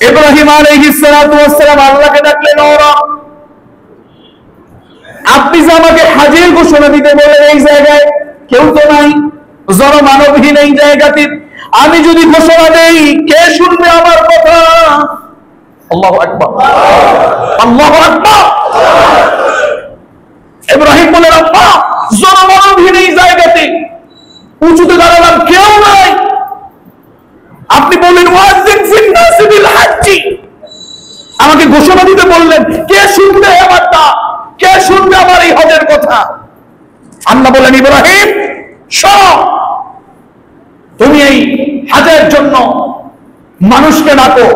ইব্রাহিম আলাইহিস সালাতু ওয়াস সালাম আল্লাহকে ডাকলেন, ও রব, আপনি যে আমাকে হাজির ঘোষণা দিতে বলেন, এই জায়গায় কেউ তো নাই, জনমানবহীন এই জায়গাতে আমি যদি ঘোষণা দেই, কে শুনবে আমার কথা? আল্লাহু আকবার, আল্লাহু আকবার। ইব্রাহিম বলেন, আল্লাহ, জনমানবহীন এই জায়গাতে উঁচুতে দাঁড়ালাম, কেউ নাই, আপনি বললেন ওয়াজিন ফিন নাস বিল হাজ্জি, আমাকে ঘোষণা দিতে বললেন, কে শুনবে আমারটা, কে শুনবে আমার এই হজের কথা? আল্লাহ বলেন, ইব্রাহিম শোনো, তুমি এই হজের জন্য মানুষকে ডাকো,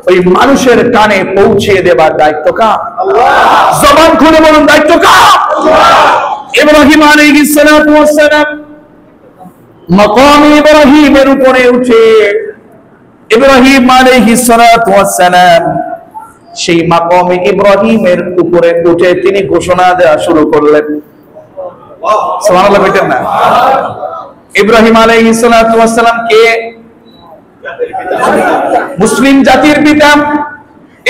ওই মানুষের কানে পৌঁছে দেবার দায়িত্ব কার? আল্লাহ। জবান খুলে বলুন, দায়িত্ব কার? আল্লাহ। ইব্রাহিম আলাইহিস সালাতু ওয়াস সালাম মাকাম ইব্রাহিমের উপরে উঠে, ইব্রাহিম আলাইহিস সালাতু ওয়াস সালাম সেই মাকাম ইব্রাহিমের উপরে উঠে তিনি ঘোষণা দেওয়া শুরু করলেন। সুবহানাল্লাহ, বলেন না? ইব্রাহিম আলাইহিস সালাতু ওয়াস সালাম কে? মুসলিম জাতির পিতা।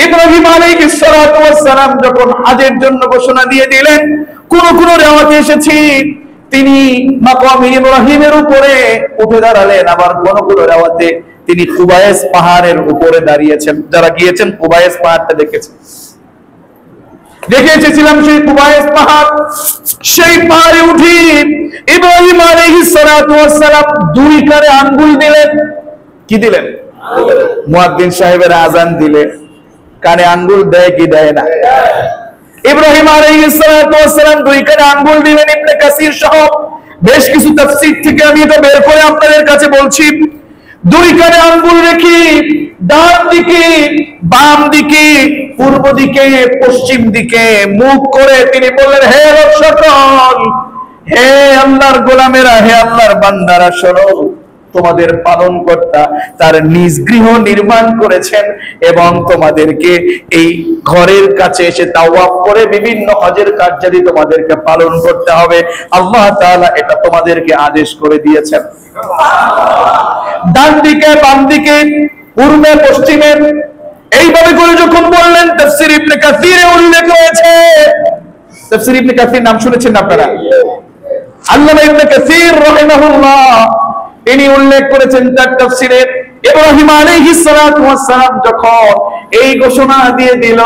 ইব্রাহিম আলাইহিস সালাতু ওয়াস সালাম যখন হজের জন্য ঘোষণা দিয়ে দিলেন, কোন কোন রিওয়ায়েতে এসেছে তিনি মাকাম ইব্রাহিমের উপরে উঠে দাঁড়ালেন, আবার কোন কোন রিওয়ায়েতে তিনি কুবাইস পাহাড়ের উপরে দাঁড়িয়েছেন। যারা গিয়েছেন কুবাইস পাহাড়টা দেখে এসেছিলাম, সেই কুবাইস পাহাড়, সেই পাহাড়ে উঠে ইব্রাহিম আলাইহিস সালাতু ওয়াস সালাম দুই কানে আঙ্গুল দিলেন। কি দিলেন? মুয়াজ্জিন সাহেবের আজান দিলে কানে আঙ্গুল দেয় কি দেয় না? ইব্রাহিম আলাইহিস সালাতু ওয়াস সালাম দুই কানে আঙ্গুল দিলেন। ইবনে কাসির সহ বেশ কিছু তাফসীর থেকে আমি এটা বের করে আপনাদের কাছে বলছি। দুই কানে আঙ্গুল রেখে ডান দিকে, বাম দিকে, পূর্ব দিকে, পশ্চিম দিকে মুখ করে তিনি বললেন, হে লোকসকল, হে আল্লাহর গোলামেরা, হে আল্লাহর বান্দারা, শোনো, তোমাদের পালনকর্তা তার নিজ গৃহ নির্মাণ করেছেন এবং তোমাদেরকে এই ঘরের কাছে এসে তাওয়াফ করে বিভিন্ন হজের কার্যাদি তোমাদেরকে পালন করতে হবে। আল্লাহ তাআলা এটা তোমাদেরকে আদেশ করে দিয়েছেন। ডান দিকে, বাম দিকে, পূর্বে, পশ্চিমে, এইভাবে করে যখন বললেন, তাফসীর ইবনে কাসিরে উল্লেখ হয়েছে। তাফসীর ইবনে কাসির নাম শুনেছেন আপনারা? আল্লামা ইবনে কাসির রাহিমাহুল্লাহ তিনি উল্লেখ করেছেন তার তাফসীরে, ইব্রাহিম আলাইহিস সালাতু ওয়াস সালাম যখন এই ঘোষণা দিয়ে দিল,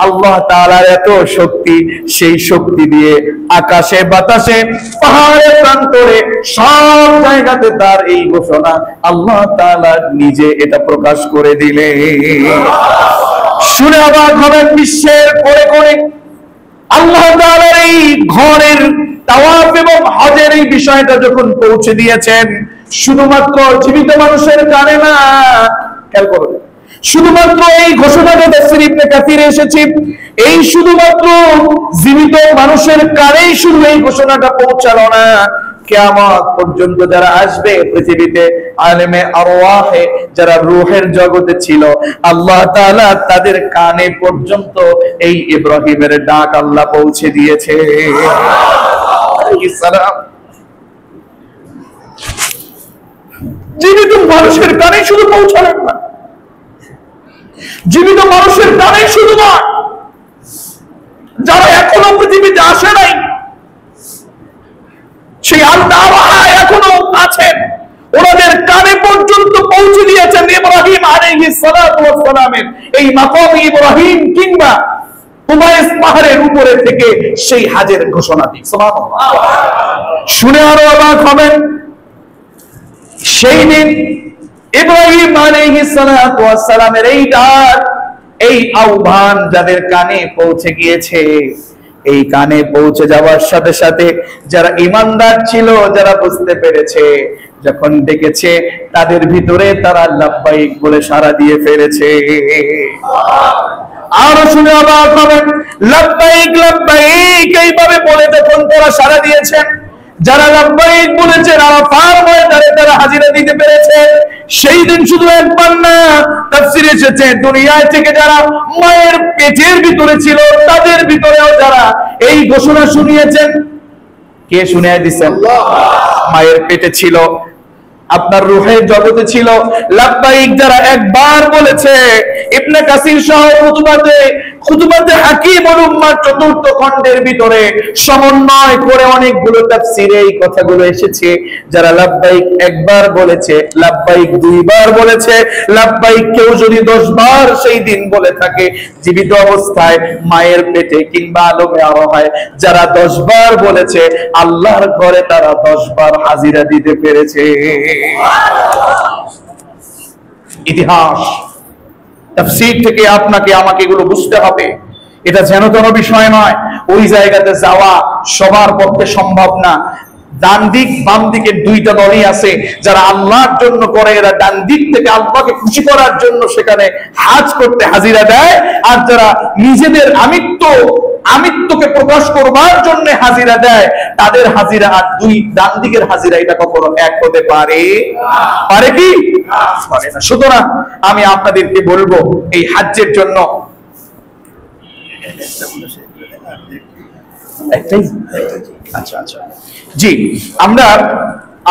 আল্লাহ তাআলার এত শক্তি, সেই শক্তি দিয়ে আকাশে, বাতাসে, পাহাড়ে, প্রান্তরে সব জায়গাতে তার এই ঘোষণা আল্লাহ তাআলা নিজে এটা প্রকাশ করে দিলেন। শুনে অবাক হবেন, বিশ্বের কোণে কোণে আল্লাহ তাআলার এই ঘরের তাওয়াফ এবং হজের এই বিষয়টা যখন পৌঁছে দিয়েছেন, শুধুমাত্র জীবিত মানুষের কানে না, খেয়াল করুন, শুধুমাত্র এই ঘোষণাটা তাফসীর ইবনে কাসিরে এসেছে, এই শুধুমাত্র জীবিত মানুষের কানেই শুধু এই ঘোষণাটা পৌঁছালো না, কিয়ামত পর্যন্ত যারা আসবে পৃথিবীতে, আলেমে আরওয়াহে যারা রূহের জগতে ছিল, আল্লাহ তাআলা তাদের কানে পর্যন্ত এই ইব্রাহিমের ডাক আল্লাহ পৌঁছে দিয়েছে। আলাইহিস সালাম জীবিত মানুষের কানে শুধু পৌঁছালেন না, জীবিত মানুষের কানে শুধু না, যারা এখনো পৃথিবীতে আসে নাই, সেই আল্লাহ এখনো আছেন, ওনাদের কানে পর্যন্ত পৌঁছে দিয়েছেন ইব্রাহিম আলাইহিস সালাতু ওয়াস সালামের এই মাকাম ইব্রাহিম কিংবা কুবাইস পাহাড়ের উপরে থেকে সেই হজের ঘোষণাটি। সুবহানাল্লাহ। শুনে আরো অবাক হবেন, সেই দিন ইব্রাহিম আলাইহিস সালাতু ওয়াস সালামের এই ডাক, এই আহ্বান যাদের কানে পৌঁছে গিয়েছে, এই কানে পৌঁছে যাওয়ার সাথে সাথে যারা ঈমানদার ছিল, যারা বুঝতে পেরেছে, যখন ডেকেছে তাদের ভিতরে তারা লাব্বাইক বলে সাড়া দিয়ে ফেলেছে। আরো শুনে অবাক হবেন, লাব্বাইক লাব্বাইক এইভাবে বলে যখন তারা সাড়া দিয়েছেন, যারা লাব্বাইক বলেছে আরাফার ময়দানে তারা হাজিরা দিতে পেরেছে, সেই দিন শুধু একবার না, তাফসীরে এসেছে দুনিয়ায় থেকে যারা মায়ের পেটের ভিতরে ছিল তাদের ভিতরেও যারা এই ঘোষণা শুনিয়েছেন। কে শুনিয়ে দিয়েছেন? আল্লাহ। মায়ের পেটে ছিল, আপনার রূহের জগতে ছিল। লাব্বাইক যারা একবার বলেছে, ইবনে কাসির সহ খুতুবাতে হাকিম ওয়াল উম্মাহ চতুর্থ খণ্ডের ভিতরে সমন্বয় করে অনেকগুলো তাফসীরে এই কথাগুলো এসেছে। যারা লাব্বাইক একবার বলেছে, লাব্বাইক দুইবার বলেছে, লাব্বাইক কেউ যদি 10 বার সেই দিন বলে থাকে জীবিত অবস্থায় মায়ের পেটে কিংবা আলমে আরোহায়, যারা 10 বার বলেছে আল্লাহর ঘরে তারা 10 বার হাজিরা দিতে পেরেছে। ইতিহাস তাফসীর থেকে আপনাকে আমাকে এগুলো বুঝতে হবে। এটা যেন তেন বিষয় নয়। ওই জায়গাতে যাওয়া সবার পক্ষে সম্ভব না। ডান দিক বাম দিকে দুইটা দলই আছে। যারা আল্লাহর জন্য করে, এরা ডান দিক থেকে আল্লাহকে খুশি করার জন্য সেখানে হাজ করতে হাজিরা দেয়, আর যারা নিজেদের আমিত্বকে প্রকাশ করবার জন্য হাজিরা দেয়, তাদের হাজিরা আর দুই ডান দিকের হাজিরা এটা কখনো এক হতে পারে কি পারে না। সুতরাং আমি আপনাদেরকে বলবো এই হাজ্জের জন্য জি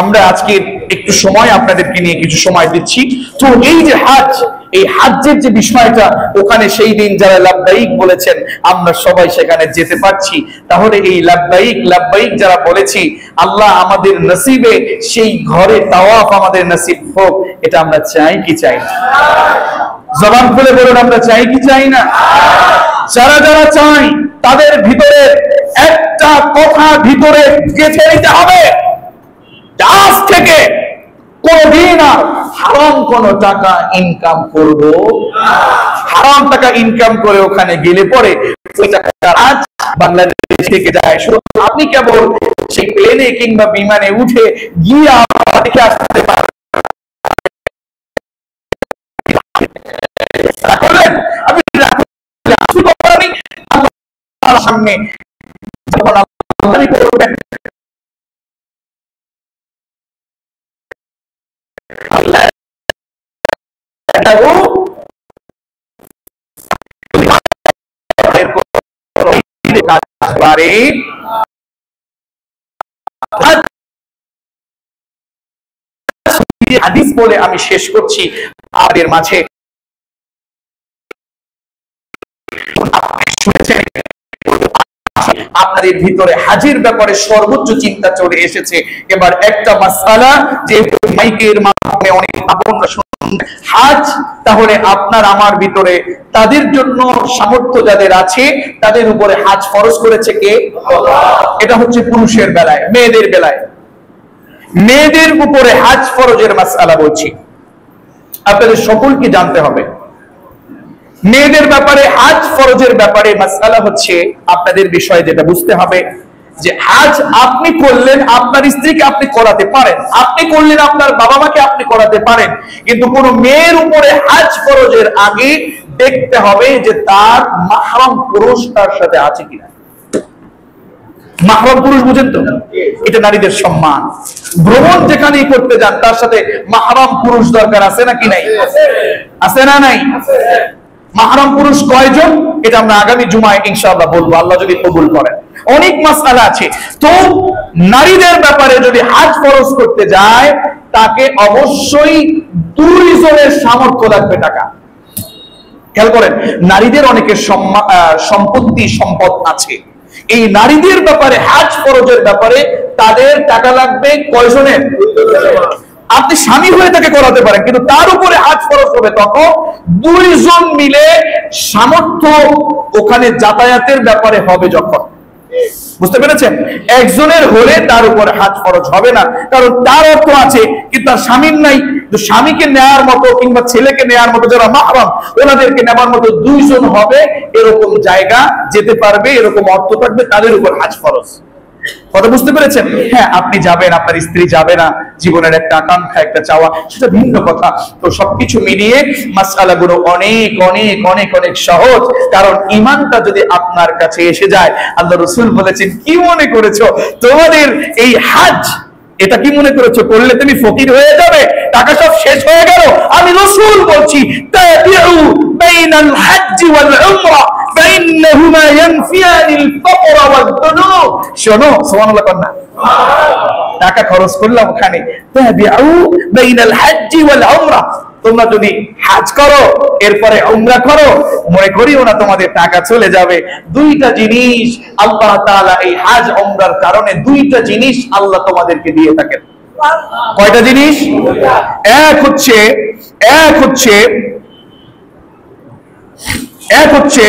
আমরা আজকে একটু সময় আপনাদেরকে নিয়ে কিছু সময় দিচ্ছি। তো এই যে হাজ, এই হাজ্জের যে বিষয়টা, ওখানে সেই দিন যারা লাব্বাইক বলেছেন আমরা সবাই সেখানে যেতে পারছি। তাহলে এই লাব্বাইক যারা বলেছি, আল্লাহ আমাদের নসিবে সেই ঘরে তাওয়াফ আমাদের নসিব হোক। এটা আমরা চাই কি চাই না? জবান খুলে বলুন, আমরা চাই কি চাই না? যারা যারা চাই তাদের ভিতরে একটা কথা ভিতরে গেঁথে নিতে হবে, আজ থেকে কোনদিন আর হারাম কোন টাকা ইনকাম করব না। হারাম টাকা ইনকাম করে ওখানে গেলে পরে ওই টাকা আজ বাংলাদেশ থেকে যায়, আপনি কেবল সেই প্লেনে কিংবা বিমানে উঠে গিয়ে দেখে আসতে পারেন। সামনে যখন আপনি করবেন হাদিস বলে আমি শেষ করছি আপনাদের মাঝে। শুনেছেন আপনাদের ভিতরে হাজির ব্যাপারে সর্বোচ্চ চিন্তা চলে এসেছে। এবার একটা মাসআলা যে মাইকের মাধ্যমে অনেক আপনারা শুনুন, হাজ তাহলে আপনার আমার ভিতরে তাদের জন্য সামর্থ্য যাদের আছে তাদের উপরে হাজ ফরজ করেছে কে? এটা হচ্ছে পুরুষের বেলায়। মেয়েদের বেলায়, মেয়েদের উপরে হাজ ফরজের মাসআলা বলছি, আপনাদের সকলকে জানতে হবে। মেয়েদের ব্যাপারে হাজ ফরজের ব্যাপারে মাসআলা হচ্ছে, আপনাদের বিষয় যেটা বুঝতে হবে যে হাজ আপনি করলেন, আপনার স্ত্রীকে আপনি করাতে পারেন, আপনি করলেন আপনার বাবা মাকে আপনি করাতে পারেন, কিন্তু কোন মেয়ের উপরে হাজ ফরজের আগে দেখতে হবে যে তার মাহরাম পুরুষ তার সাথে আছে কিনা। মাহরাম পুরুষ বুঝেন তো? এটা নারীদের সম্মান। ভ্রমণ যেখানেই করতে যান তার সাথে মাহরাম পুরুষ দরকার আছে নাকি নাই? আছে না নাই? মাহরাম পুরুষ কয়জন এটা আমরা আগামী জুমায় ইনশাআল্লাহ বলবো, আল্লাহ যদি কবুল করেন। অনেক মাসআলা আছে। তো নারীদের ব্যাপারে যদি হাজ ফরজ করতে যায় তাকে অবশ্যই 2 জনের সামর্থ্য লাগবে টাকা। খেয়াল করেন, নারীদের অনেকের সম্পত্তি সম্পদ আছে। এই নারীদের ব্যাপারে হাজ ফরজের ব্যাপারে তাদের টাকা লাগবে কয়জনের? আপনি স্বামী হয়ে তাকে করাতে পারেন, কিন্তু তার উপরে হাজ ফরজ হবে তখন 2 জন মিলে সামর্থ্য ওখানে যাতায়াতের ব্যাপারে হবে যখন। বুঝতে পেরেছেন? একজনের হলে তার উপরে হাজ ফরজ হবে না, কারণ তার অর্থ আছে কিন্তু তার স্বামীর নাই। তো স্বামীকে নেয়ার মতো কিংবা ছেলেকে নেয়ার মতো যারা মাহরাম ওনাদেরকে নেওয়ার মতো 2 জন হবে, এরকম জায়গা যেতে পারবে, এরকম অর্থ থাকবে, তাদের উপর হাজ ফরজ। কথা বুঝতে পেরেছেন? হ্যাঁ, আপনি যাবেন, আপনার স্ত্রী যাবে না, জীবনের একটা আকাঙ্ক্ষা একটা চাওয়া, সেটা ভিন্ন কথা। তো সবকিছু মিলিয়ে মাসআলাগুলো অনেক অনেক অনেক অনেক সহজ, কারণ ঈমানটা যদি আপনার কাছে এসে যায়, আল্লাহ রাসূল বলেছেন, কি মনে করেছো তোমাদের এই হাজ, এটা কি মনে করেছো করলে তুমি ফকির হয়ে যাবে, টাকা সব শেষ হয়ে গেল? আমি রাসূল বলছি, তাবিউ বাইনাল হাজ্জ ওয়াল উমরা ফাইন্নাহুমা ইয়ানফিয়ানিল ফাকর ওয়াদ-দুনুব। শোনো, সুবহানাল্লাহ কন্না, টাকা খরচ করলাম ওখানে, তাবিউ বাইনাল হজ্জ ওয়াল উমরা, তোমরা যদি হজ করো এরপরে উমরা করো, মনে করিও না তোমাদের টাকা চলে যাবে। দুইটা জিনিস আল্লাহ তাআলা এই হজ উমরার কারণে দুইটা জিনিস আল্লাহ তোমাদেরকে দিয়ে থাকেন। কয়টা জিনিস? এক হচ্ছে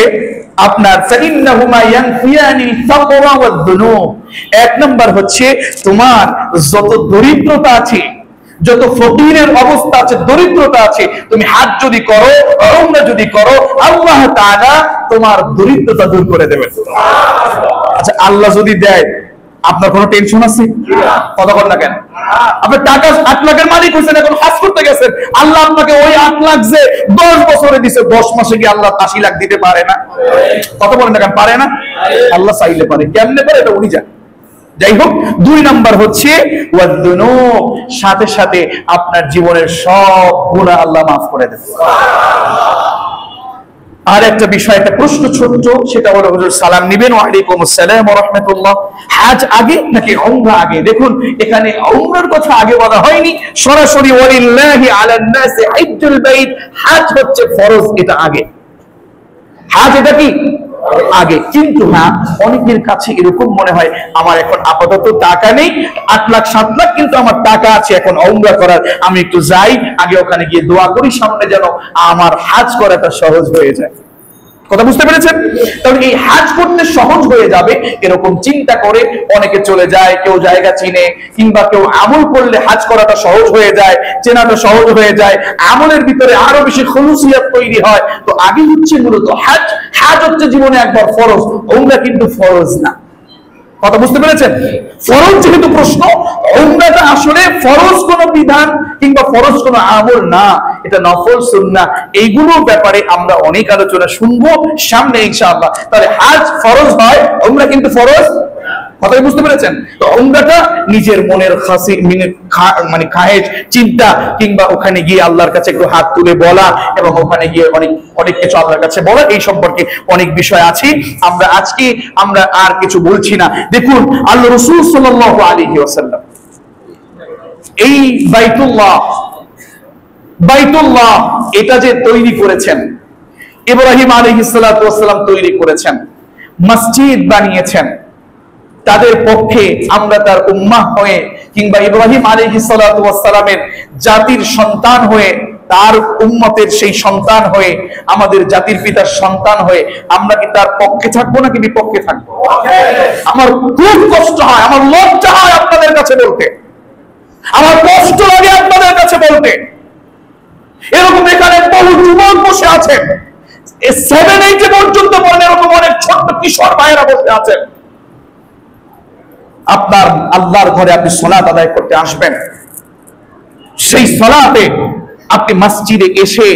আপনার ফাইন্নাহুমা ইয়ানফিয়ানিল ফাকর ওয়াদ-দুনুব। এক নাম্বার হচ্ছে তোমার যত দরিদ্রতা আছে, যত ফকিরের অবস্থা আছে, দরিদ্রতা আছে, তুমি হজ যদি করো, উমরা যদি করো, আল্লাহ তাআলা তোমার দরিদ্রতা দূর করে দেবেন। আচ্ছা, আল্লাহ যদি দেয় আপনার কোনো টেনশন আছে? কথা বল না কেন? আপনার টাকা 8 লাখের মালিক হয়েছেন, এখন হজ করতে গেছেন, আল্লাহ আপনাকে ওই 8 লাখ যে 10 বছরে দিছে, 10 মাসে কি আল্লাহ 80 লাখ দিতে পারে না? কথা বলেন না কেন? পারে না? আল্লাহ চাইলে পারে। কেমনে পারে এটা উনি জানেন। যাই হোক, 2 নাম্বার হচ্ছে ওয়াদ-দুনুব, সাথে সাথে আপনার জীবনের সব গুনাহ আল্লাহ মাফ করে দেন। আর একটা বিষয়, একটা প্রশ্ন ছোট্ট, সেটা হলো হুজুর সালাম নিবেন, ওয়া আলাইকুম আসসালাম ওয়া রাহমাতুল্লাহ, হজ আগে নাকি উমরা আগে? দেখুন, এখানে উমরার কথা আগে বলা হয়নি, সরাসরি ওয়ালিল্লাহি আলান নাসি হিজ্জুল বাইত, হজ হচ্ছে ফরজ, এটা আগে। হজ এটা কি আগে। কিন্তু হ্যাঁ, অনেকের কাছে এরকম মনে হয় আমার এখন আপাতত টাকা নেই, 8 লাখ 7 লাখ, কিন্তু আমার টাকা আছে এখন উমরা করার, আমি একটু যাই, আগে ওখানে গিয়ে দোয়া করি সামনে যেন আমার হজ করাটা সহজ হয়ে যায়। কথা বুঝতে পেরেছেন? তাহলে এই হজ করতে সহজ হয়ে যাবে এরকম চিন্তা করে অনেকে চলে যায়, কেউ জায়গা চিনে, কিংবা কেউ আমল করলে হজ করাটা সহজ হয়ে যায়, চেনাটা সহজ হয়ে যায়, আমলের ভিতরে আরো বেশি খুলুসিয়াত তৈরি হয়। তো আগে হচ্ছে মূলত হজ। হজ হচ্ছে জীবনে একবার ফরজ, উমরা কিন্তু ফরজ না। কথা বুঝতে পেরেছেন? ফরজ যেহেতু প্রশ্ন, উমরাটা আসলে ফরজ কোনো বিধান কিংবা ফরজ কোনো আমল না, এটা নফল সুন্নাহ। এইগুলো ব্যাপারে আমরা অনেক আলোচনা শুনবো সামনে ইনশাআল্লাহ। তাহলে হজ ফরজ হয়, উমরা কিন্তু ফরজ। কথাই বুঝতে পেরেছেন? তো উমরাটা নিজের মনের খাসি মানে খায়েশ, চিন্তা, কিংবা ওখানে গিয়ে আল্লাহর কাছে একটু হাত তুলে বলা, এবং ওখানে গিয়ে অনেক কিছু আল্লাহর কাছে বলা, এই সম্পর্কে অনেক বিষয় আছে। আমরা আর কিছু বলছি না। দেখুন, আল্লাহ রাসূল সাল্লাল্লাহু আলাইহি ওয়াসাল্লাম এই বাইতুল্লাহ এটা যে তৈরি করেছেন, ইব্রাহিম আলাইহিস সালাতু ওয়াস সালাম তৈরি করেছেন, মসজিদ বানিয়েছেন, তাদের পক্ষে আমরা তার উম্মাহ হয়ে, কিংবা ইব্রাহিম আলাইহিস সালাতু ওয়াস সালামের জাতির সন্তান হয়ে, তার উম্মতের সেই সন্তান হয়ে, আমাদের জাতির পিতার সন্তান হয়ে, আমরা কি তার পক্ষে থাকবো নাকি বিপক্ষে থাকবো? আমার খুব কষ্ট হয়, আমার লজ্জা হয় আপনাদের কাছে বলতে, আমার কষ্ট লাগে আপনাদের কাছে বলতে। এরকম এখানে বহু যুবক বসে আছেন, 7-8 পর্যন্ত পড়েন, এরকম অনেক ছোট্ট কিশোর ভাইয়েরা বসে আছেন। আপনার আল্লাহর ঘরে আপনি সালাত আদায় করতে আসবেন, সেই সালাতে আপনি মসজিদে এসে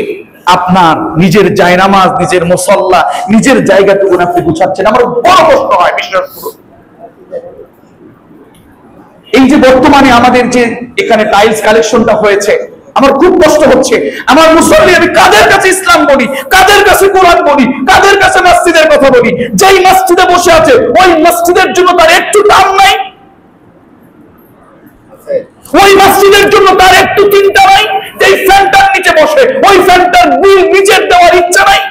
আপনার নিজের জায়নামাজ, নিজের মুসল্লা, নিজের জায়গাটুকু আপনি গুছাচ্ছেন। আমার বড় কষ্ট হয়, বিশ্বাস করুন। এই যে বর্তমানে আমাদের যে এখানে টাইলস কালেকশনটা হয়েছে, আমার খুব কষ্ট হচ্ছে। আমার মুসল্লি, আমি কাদের কাছে ইসলাম বলি, কাদের কাছে কোরআন বলি, কাদের কাছে মসজিদের কথা বলি? যেই মসজিদে বসে আছে ওই মসজিদের জন্য তার একটু দাম নাই, ওই মসজিদের জন্য তার একটু চিন্তা নাই, যেই ফ্যানটার নিচে বসে ওই ফ্যানটার বিল নিচের দেওয়ার ইচ্ছা নাই।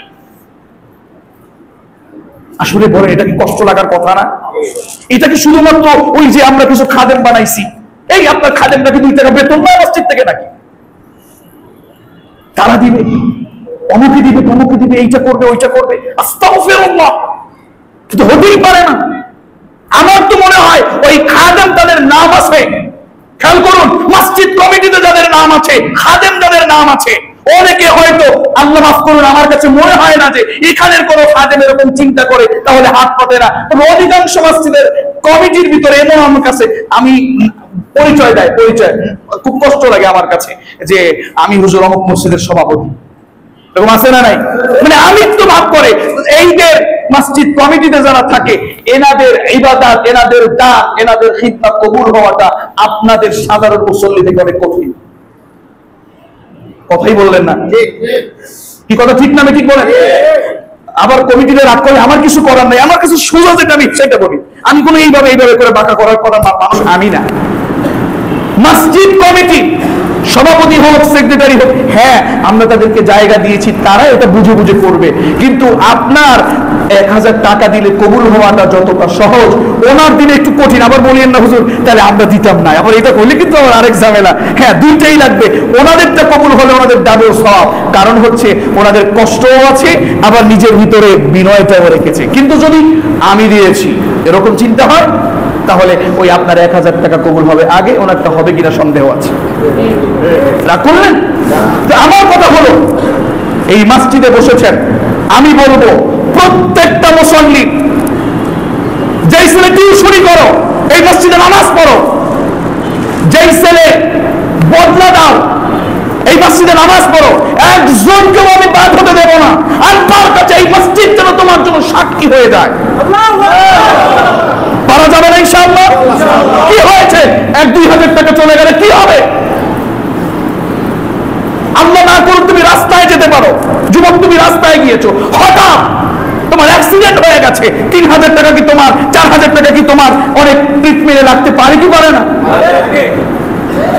আসলে বলে, এটা কি কষ্ট লাগার কথা না? এটা কি শুধুমাত্র ওই যে আমরা কিছু খাদেম বানাইছি, এই আপনার খাদেমটা কি 2 টাকা বেতন নয় মসজিদ থেকে নাকি? তারা দিবে, অমুকে দিবে, তমুকে দিবে, এইটা করবে, ওইটা করবে। আস্তাগফিরুল্লাহ, কিন্তু হতেই পারে না। আমার তো মনে হয় ওই খাদেম তাদের নাম আছে, খেয়াল করুন, মসজিদ কমিটিতে যাদের নাম আছে, খাদেম যাদের নাম আছে, অনেকে হয়তো, আল্লাহ মাফ করুন, আমার কাছে মনে হয় না যে এখানের কোন খাদেম এরকম চিন্তা করে, তাহলে হাত পাতে না। তবে অধিকাংশ মসজিদের কমিটির ভিতরে এমন আমার কাছে আমি পরিচয় দেয়, খুব কষ্ট লাগে আমার কাছে যে আমি হুজুর অমুক মসজিদের সভাপতি, এরকম আছে না নাই? মানে আমিত্ব ভাব করে। এইদের মসজিদ কমিটিতে যারা থাকে, এনাদের ইবাদত, এনাদের দান, এনাদের খিদমত কবুল হওয়াটা আপনাদের সাধারণ মুসল্লি থেকে অনেক কঠিন। কথাই বললেন না? কি কথা ঠিক না? ঠিক বলেন। আবার কমিটিতে রাগ করলে আমার কিছু করার নাই, আমার কাছে সোজা যেটা আমি সেটা বলি। আমি কোনো এইভাবে করে বাঁকা করার মানুষ আমি না। মসজিদ কমিটি সভাপতি হোক, সেক্রেটারি হোক, হ্যাঁ আমরা তাদেরকে জায়গা দিয়েছি, তারা এটা বুঝে বুঝে করবে। কিন্তু আপনার 1000 টাকা দিলে কবুল হওয়াটা যতটা সহজ, ওনার দিলে একটু কঠিন। আবার বলিয়েন না হুজুর তাহলে আমরা দিতাম না, আবার এটা করলে কিন্তু আমার আরেক ঝামেলা। হ্যাঁ, দুইটাই লাগবে। ওনাদেরটা কবুল হলে ওনাদের ডাবল সওয়াব, কারণ হচ্ছে ওনাদের কষ্টও আছে, আবার নিজের ভিতরে বিনয়টাও রেখেছে। কিন্তু যদি আমি দিয়েছি এরকম চিন্তা হয়, তাহলে ওই আপনার 1000 টাকা কবুল হবে আগে, ওনারটা হবে কিনা সন্দেহ আছে। রাগ করলেন? আমার কথা হলো, এই মসজিদে বসেছেন, আমি বলবো প্রত্যেকটা মুসল্লি, যেই ছেলে টিউশনি করো এই মসজিদে নামাজ পড়ো, যেই ছেলে বদলা দাও এই মসজিদে নামাজ পড়ো, একজনকেও আমি বাদ হতে দেব না। আল্লাহর কাছে এই মসজিদ যেন তোমার জন্য সাক্ষী হয়ে যায়। পারা যাবে না ইনশাআল্লাহ? কি হয়েছে 1-2 হাজার টাকা চলে গেলে কি হবে? আল্লাহ না করুন তুমি রাস্তায় যেতে পারো, যুবক তুমি রাস্তায় গিয়েছো, হঠাৎ তোমার অ্যাক্সিডেন্ট হয়ে গেছে, 3000 টাকা কি তোমার, 4000 টাকা কি তোমার অনেক ট্রিটমেন্টে লাগতে পারে কি পারে না?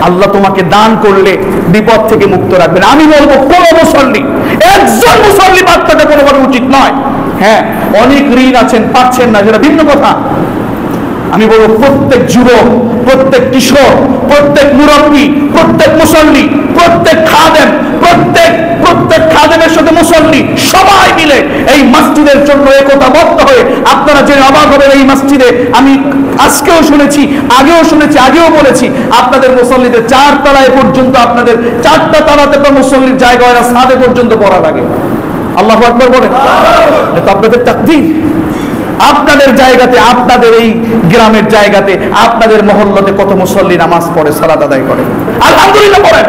আল্লাহ তোমাকে দান করলে বিপদ থেকে মুক্ত রাখবেন। আমি বলবো কোন মুসল্লি, একজন মুসল্লি বাদ থাকা কোনোভাবে উচিত নয়। হ্যাঁ, অনেক ঋণ আছেন, পাচ্ছেন না, সেটা ভিন্ন কথা। আমি বলবো প্রত্যেক যুবক, প্রত্যেক কিশোর, প্রত্যেক মুরব্বী, প্রত্যেক মুসল্লি, প্রত্যেক খাদেমের সাথে মুসল্লি সবাই মিলে এই মসজিদের জন্য একতাবদ্ধ হয়ে, আপনারা যে অবাক হবেন, এই মসজিদে আমি আজকেও শুনেছি, আগেও শুনেছি, আগেও বলেছি, আপনাদের মুসল্লিদের 4 তলায় পর্যন্ত, আপনাদের 4টা তলাতে তো মুসল্লির জায়গা হয় না, ছাদে পর্যন্ত পড়া লাগে। আল্লাহু আকবার বলেন। এটা আপনাদের তাকদীর। আপনাদের জায়গাতে, আপনাদের এই গ্রামের জায়গাতে, আপনাদের মহল্লাতে কত মুসল্লি নামাজ পড়ে, সালাত আদায় করে, আলহামদুলিল্লাহ পড়েন।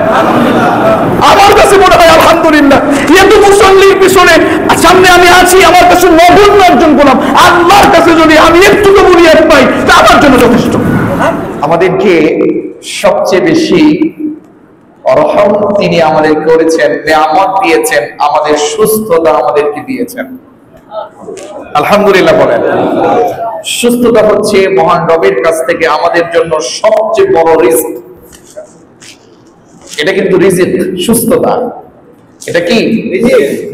আমার কাছে মনে হয় আলহামদুলিল্লাহ, এত মুসল্লির পিছনে সামনে আমি আছি, আমার কাছে নগণ্য একজন গোলাম। আল্লাহর কাছে যদি আমি একটু কবুলিয়ত পাই, তা আমার জন্য যথেষ্ট। আমাদেরকে সবচেয়ে বেশি রহম তিনি আমাদের করেছেন, নিয়ামত দিয়েছেন, আমাদের সুস্থতা আমাদেরকে দিয়েছেন। আলহামদুলিল্লাহ বলেন। সুস্থতা হচ্ছে মহান রবের কাছ থেকে আমাদের জন্য সবচেয়ে বড় রিজিক। এটা কিন্তু রিজিক, সুস্থতা এটা কি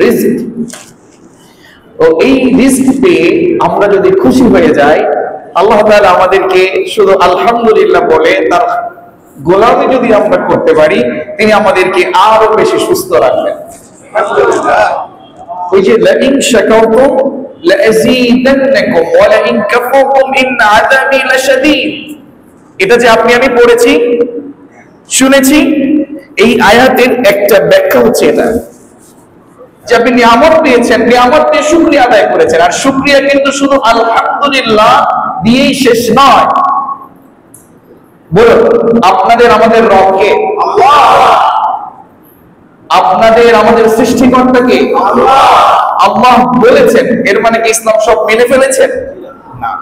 রিজিক। তো এই রিজিক পেয়ে আমরা যদি খুশি হয়ে যাই, আল্লাহ তাআলা আমাদেরকে শুধু আলহামদুলিল্লাহ বলে তার গোলামি যদি আমরা করতে পারি, তিনি আমাদেরকে আরো বেশি সুস্থ রাখবেন। ওই যে লাইন শাকারতুম লাযীদান্নাকুম ওয়া লাইন কাফারতুম ইন্না আযাবি লাশাদীদ, এটা যে আমি পড়েছি, শুনেছি, এই আয়াতের একটা ব্যাখ্যা হচ্ছে এটা যে আপনি নিয়ামত পেয়েছেন, নিয়ামত দিয়ে শুকরিয়া আদায় করেছেন। আর শুকরিয়া কিন্তু শুধু আলহামদুলিল্লাহ দিয়েই শেষ নয়। বলো, আপনাদের আমাদের রবকে, আল্লাহ। আপনাদের আমাদের সৃষ্টিকর্তাকে, আল্লাহ। আল্লাহ বলেছেন, এর মানে কি ইসলাম সব মেনে ফেলেছেন? না।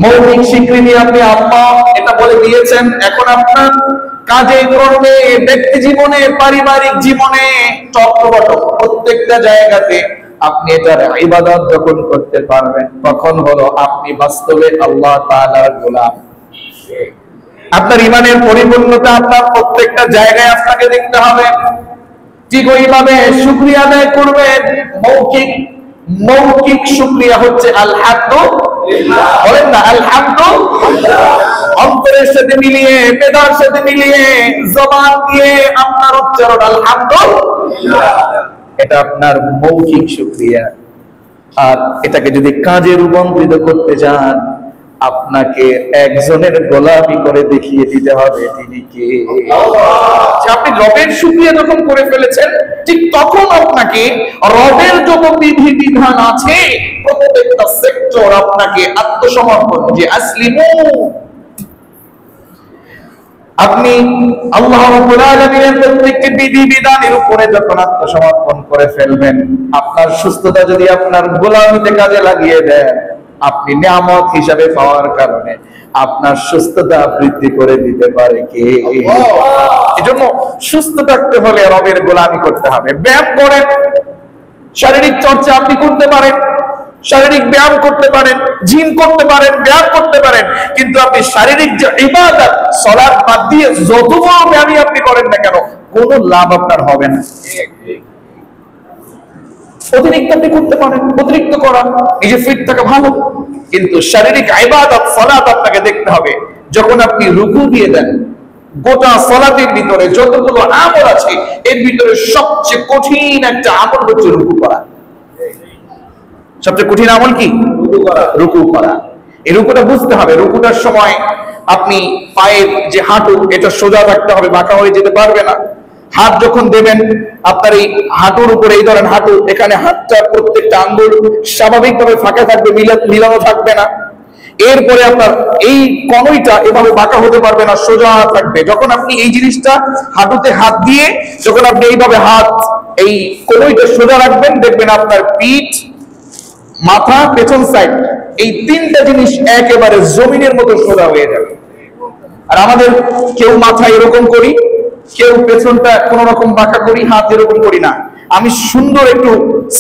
মৌখিক স্বীকৃতি আপনি আল্লাহ এটা বলে দিয়েছেন, এখন আপনার কাজে কর্মে, ব্যক্তি জীবনে, পারিবারিক জীবনে, চট্টবটম প্রত্যেকটা জায়গাতে আপনি এটার ইবাদত যখন করতে পারবেন, তখন হলো আপনি বাস্তবে আল্লাহ তাআলার গোলাম। আপনার ঈমানের পরিপূর্ণতা আপনার প্রত্যেকটা জায়গায় আপনাকে দেখতে হবে। ঠিক ওইভাবে শুকরিয়া আদায় করবেন। মৌখিক শুকরিয়া হচ্ছে আলহামদুলিল্লাহ, বলেন না আলহামদুলিল্লাহ। অন্তরের সাথে মিলিয়ে, মেধার সাথে মিলিয়ে, জবান দিয়ে আপনার উচ্চারণ আলহামদুলিল্লাহ, এটা আপনার মৌখিক শুকরিয়া। আর এটাকে যদি কাজে রূপান্তরিত করতে যান, আপনাকে একজনের গোলামি করে দেখিয়ে দিতে হবে তিনি কে। আপনি রবের শুকরিয়া যখন করে ফেলেছেন, ঠিক তখন আপনাকে রবের যত বিধি বিধান আছে প্রত্যেকটা সেক্টর আপনাকে আত্মসমর্পণ, যে আসলিমু, আপনি আল্লাহ রাব্বুল আলামিনের প্রত্যেকটি বিধি বিধানের উপরে যখন আত্মসমর্পণ করে ফেলবেন, আপনার সুস্থতা যদি আপনার গোলামিতে কাজে লাগিয়ে দেন, আপনি নিয়ামত হিসাবে পাওয়ার কারণে আপনার সুস্থতা বৃদ্ধি করে দিতে পারে কে? এজন্য সুস্থ থাকতে হলে রবের গোলামি করতে হবে। ব্যায়াম করেন, শারীরিক চর্চা আপনি করতে পারেন, শারীরিক ব্যায়াম করতে পারেন, জিম করতে পারেন, ব্যায়াম করতে পারেন, কিন্তু আপনি শারীরিক যে ইবাদত সালাত বাদ দিয়ে যত বড় ব্যায়ামই আপনি করেন না কেন, কোনো লাভ আপনার হবে না। অতিরিক্ত আপনি করতে পারেন, অতিরিক্ত করা নিজে ফিট থাকা ভালো, কিন্তু শারীরিক ইবাদত সালাত আপনাকে দেখতে হবে। যখন আপনি রুকু দিয়ে দেন, গোটা সালাতের ভিতরে যতগুলো আমল আছে এর ভিতরে সবচেয়ে কঠিন একটা আমল হচ্ছে রুকু করা। সবচেয়ে কঠিন আমল কি? রুকু করা। এই রুকুটা বুঝতে হবে। রুকুটার সময় আপনি পায়ের যে হাঁটু এটা সোজা রাখতে হবে, বাঁকা হয়ে যেতে পারবে না। হাত যখন দেবেন আপনার এই হাঁটুর উপরে, এই ধরেন হাঁটু, এখানে হাতটা প্রত্যেকটা আঙ্গুল স্বাভাবিকভাবে ফাঁকা থাকবে, মিলানো থাকবে না। এরপরে আপনার এই কনুইটা এভাবে বাঁকা হতে পারবে না, সোজা থাকবে। যখন আপনি এই জিনিসটা হাঁটুতে হাত দিয়ে যখন আপনি এইভাবে হাত এই কনুইটা সোজা রাখবেন, দেখবেন আপনার পিঠ, মাথা, পেছন সাইড, এই তিনটা জিনিস একেবারে জমিনের মতো সোজা হয়ে যাবে। আর আমাদের কেউ মাথা এরকম করি, কেউ পেছনটা কোন রকম বাঁকা করি, হাত এরকম করি না। আমি সুন্দর একটু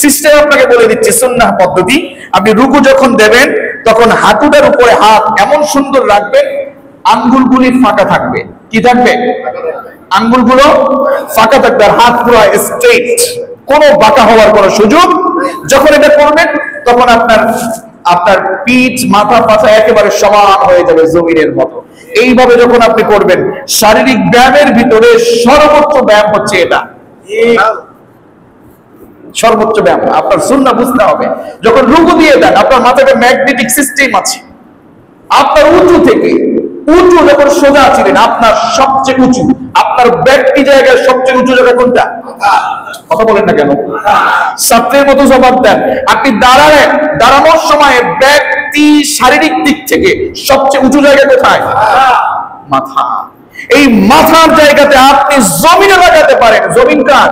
সিস্টেম আপনাকে বলে দিচ্ছি, সুন্নাহ পদ্ধতি। আপনি রুকু যখন দেবেন তখন হাঁটুটার উপরে হাত এমন সুন্দর রাখবেন, আঙ্গুলগুলি ফাঁকা থাকবে। কি থাকবে? আঙ্গুলগুলো ফাঁকা থাকবে, আর হাত পুরো স্ট্রেট, কোনো বাঁকা হওয়ার কোনো সুযোগ। যখন এটা করবেন তখন আপনার পিঠ, মাথা, পাছা একেবারে সমান হয়ে যাবে জমিনের মতো। এইভাবে যখন আপনি করবেন, শারীরিক ব্যায়ামের ভিতরে সর্বোচ্চ ব্যায়াম হচ্ছে এটা, সর্বোচ্চ ব্যায়াম। আপনার সুন্নাহ বুঝতে হবে। যখন রুকু দিয়ে দেন, আপনার মাথাতে ম্যাগনেটিক সিস্টেম আছে, আপনার উঁচু থেকে উঁচু যখন সোজা ছিলেন, আপনার সবচেয়ে উঁচু, আপনার ব্যক্তি জায়গায় সবচেয়ে উঁচু জায়গা কোনটা? কথা বলেন না কেন? ছাত্রের মতো জবাব দেন। আপনি দাঁড়ানোর সময় ব্যক্তি শারীরিক দিক থেকে সবচেয়ে উঁচু জায়গা কোথায়? মাথা। এই মাথার জায়গাতে আপনি জমিনে লাগাতে পারেন। জমিন কার?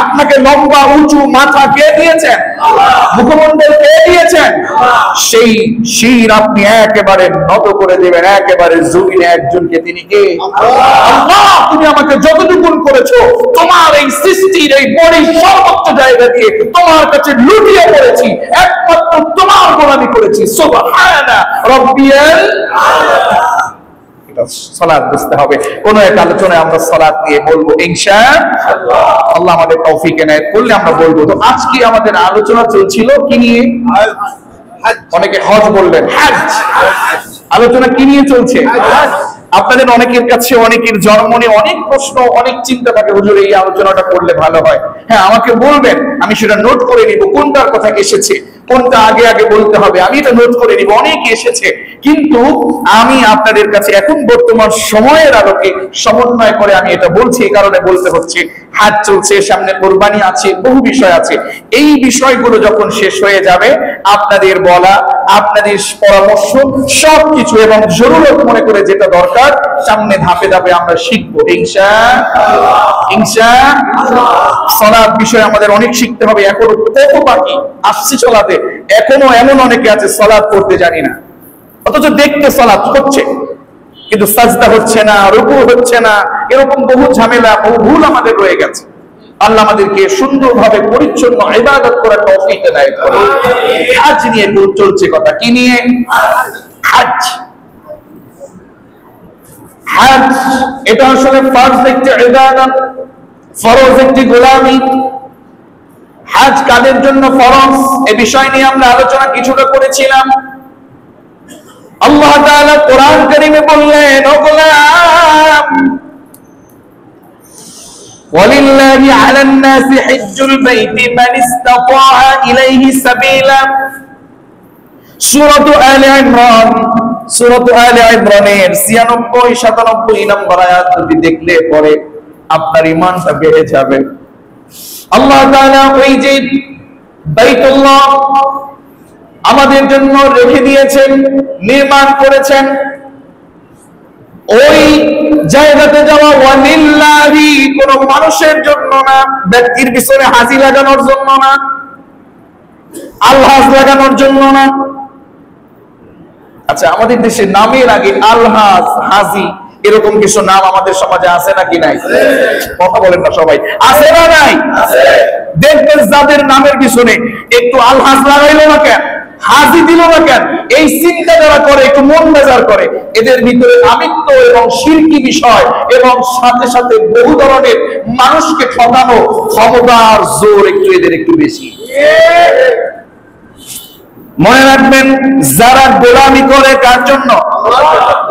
আপনাকে লম্বা উঁচু মাথা কে দিয়েছেন? মুখমণ্ডল কে দিয়েছেন? সেই শির আপনি একেবারে নত করে দেবেন একেবারে জমিনে একজনকে। তিনি কে? আল্লাহ, তুমি আমাকে যতটুকু করেছো, তোমার এই সৃষ্টির এই বড়ি সর্বোচ্চ জায়গা দিয়ে তোমার কাছে লুটিয়ে পড়েছি, একমাত্র তোমার গোলামি করেছি। সুবহানা রাব্বিয়াল আলা। সালাত বুঝতে হবে। কোন এক আলোচনায় আমরা সালাত নিয়ে বলবো ইনশাআল্লাহ। আল্লাহ আমাদের তৌফিক এনায়েত করলে আমরা বলবো। তো আজকে আমাদের আলোচনা চলছিল কি নিয়ে? অনেকে হজ বললেন, হজ। আলোচনা কি নিয়ে চলছে? আপনাদের অনেকের কাছে অনেকের জন্ম নিয়ে অনেক প্রশ্ন, অনেক চিন্তা থাকে, হুজুর এই আলোচনাটা করলে ভালো হয়। হ্যাঁ, আমাকে বলবেন, আমি সেটা নোট করে নিব, কোনটার কথা এসেছে, কোনটা আগে আগে বলতে হবে, আমি এটা নোট করে নিব। অনেকে এসেছে, কিন্তু আমি আপনাদের কাছে এখন বর্তমান সময়ের আলোকে সমন্বয় করে আমি এটা বলছি। এই কারণে বলতে হচ্ছে, হাজ চলছে, সামনে কোরবানি আছে, বহু বিষয় আছে। এই বিষয়গুলো যখন শেষ হয়ে যাবে, আপনাদের বলা, আপনাদের পরামর্শ সবকিছু এবং জরুরত মনে করে যেটা দরকার সামনে ধাপে ধাপে আমরা শিখবো ইনশাআল্লাহ। ইনশাআল্লাহ। সালাত বিষয়ে আমাদের অনেক শিখতে হবে। এখনো কত বাকি আসছে সালাতে। এখনো এমন অনেকে আছে সালাত করতে জানি না, অথচ দেখতে সালাত হচ্ছে, কিন্তু সাজদা হচ্ছে না, রুকু হচ্ছে না। এরকম বহু ঝামেলা, বহু ভুল আমাদের রয়ে গেছে। আল্লাহ আমাদেরকে সুন্দরভাবে পরিচ্ছন্ন ইবাদত করার তৌফিক এনায়েত করুন। হজ নিয়ে চলছে কথা। কি নিয়ে? হজ। হজ এটা আসলে ফরজ একটি ইবাদত, ফরজ একটি গোলামি। হজ কাদের জন্য ফরজ এই বিষয় নিয়ে আমরা আলোচনা কিছুটা করেছিলাম। আল্লাহ তাআলা কোরআন কারীমে বললেন, ও গোলাম, ওয়ালিল্লাহি আলান নাসি হিজ্জুল বাইতি মান ইসতাতাআ ইলাইহি সাবিলা। সূরা আলে ইমরান, সূরা আলে ইমরানের 96 97 নম্বর আয়াত যদি দেখলে পরে আপনার ঈমানটা বেড়ে যাবে। আল্লাহ তাআলা ওই যে বাইতুল্লাহ আমাদের জন্য রেখে দিয়েছেন, নির্মাণ করেছেন, ওই জায়গাতে যাওয়া ওয়ালিল্লাহি, কোন মানুষের জন্য না, ব্যক্তির পিছনে হাজি লাগানোর জন্য না, আলহাজ লাগানোর জন্য না। আচ্ছা, আমাদের দেশে নামের আগে আলহাজ, হাজি এরকম কিছু নাম আমাদের সমাজে আছে নাকি নাই? কথা বলেন না সবাই, আছে না নাই? দেখবেন যাদের নামের পিছনে একটু আলহাজ লাগাইলো না কেন, হাজি দিল না কেন, এই চিন্তা যারা করে, একটু মন মেজার করে, এদের ভিতরে আমিত্ব এবং শিরকি বিষয় এবং সাথে সাথে বহু ধরনের মানুষকে ঠকানো ক্ষমতার জোর একটু এদের একটু বেশি। মনে রাখবেন, যারা গোলামি করে কার জন্য?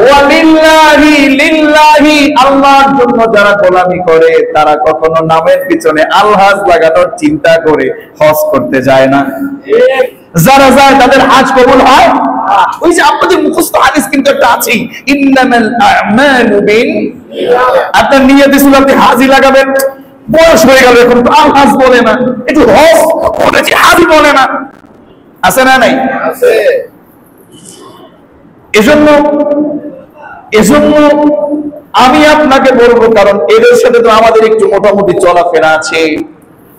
ওয়ালিল্লাহি, লিল্লাহি, আল্লাহর জন্য যারা গোলামি করে তারা কখনো নামের পিছনে আলহাজ লাগানোর চিন্তা করে হজ করতে যায় না। যারা যায় তাদের হজ কবুল হয়। ওই যে আপনাদের মুখস্থ হাদিস কিন্তু একটা আছে, ইন্নামাল আ'মালু বিন্নিয়াত। আপনার নিয়তে ছিল আপনি হাজি লাগাবেন, বয়স হয়ে গেল এখন তো আলহাজ বলে না, একটু হজ করেছি হাজি বলে না, আছে না নাই? আছে। এজন্য আমি আপনাকে বলবো, কারণ এদের সাথে তো আমাদের একটু মোটামুটি চলাফেরা আছে।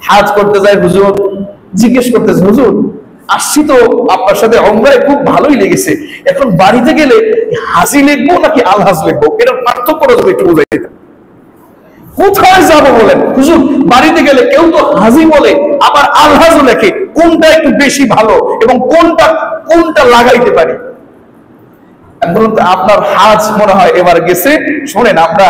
হাজ করতে যায় হুজুর, জিজ্ঞেস করতেছে হুজুর আসছি তো আপনার সাথে উমরায়, খুব ভালোই লেগেছে, এখন বাড়িতে গেলে হাজি লিখবো নাকি আলহাজ লিখবো, এটা পার্থক্য করে যদি একটু বুঝাই দিতেন। কোথায় যাবো বলেন হুজুর? বাড়িতে গেলে কেউ তো হাজি বলে আবার আলহাজও লেখে, কোনটা একটু বেশি ভালো এবং কোনটা লাগাইতে পারি? বলুন তো, আপনার হাজ মনে হয় এবার গেছে। শোনেন, আমরা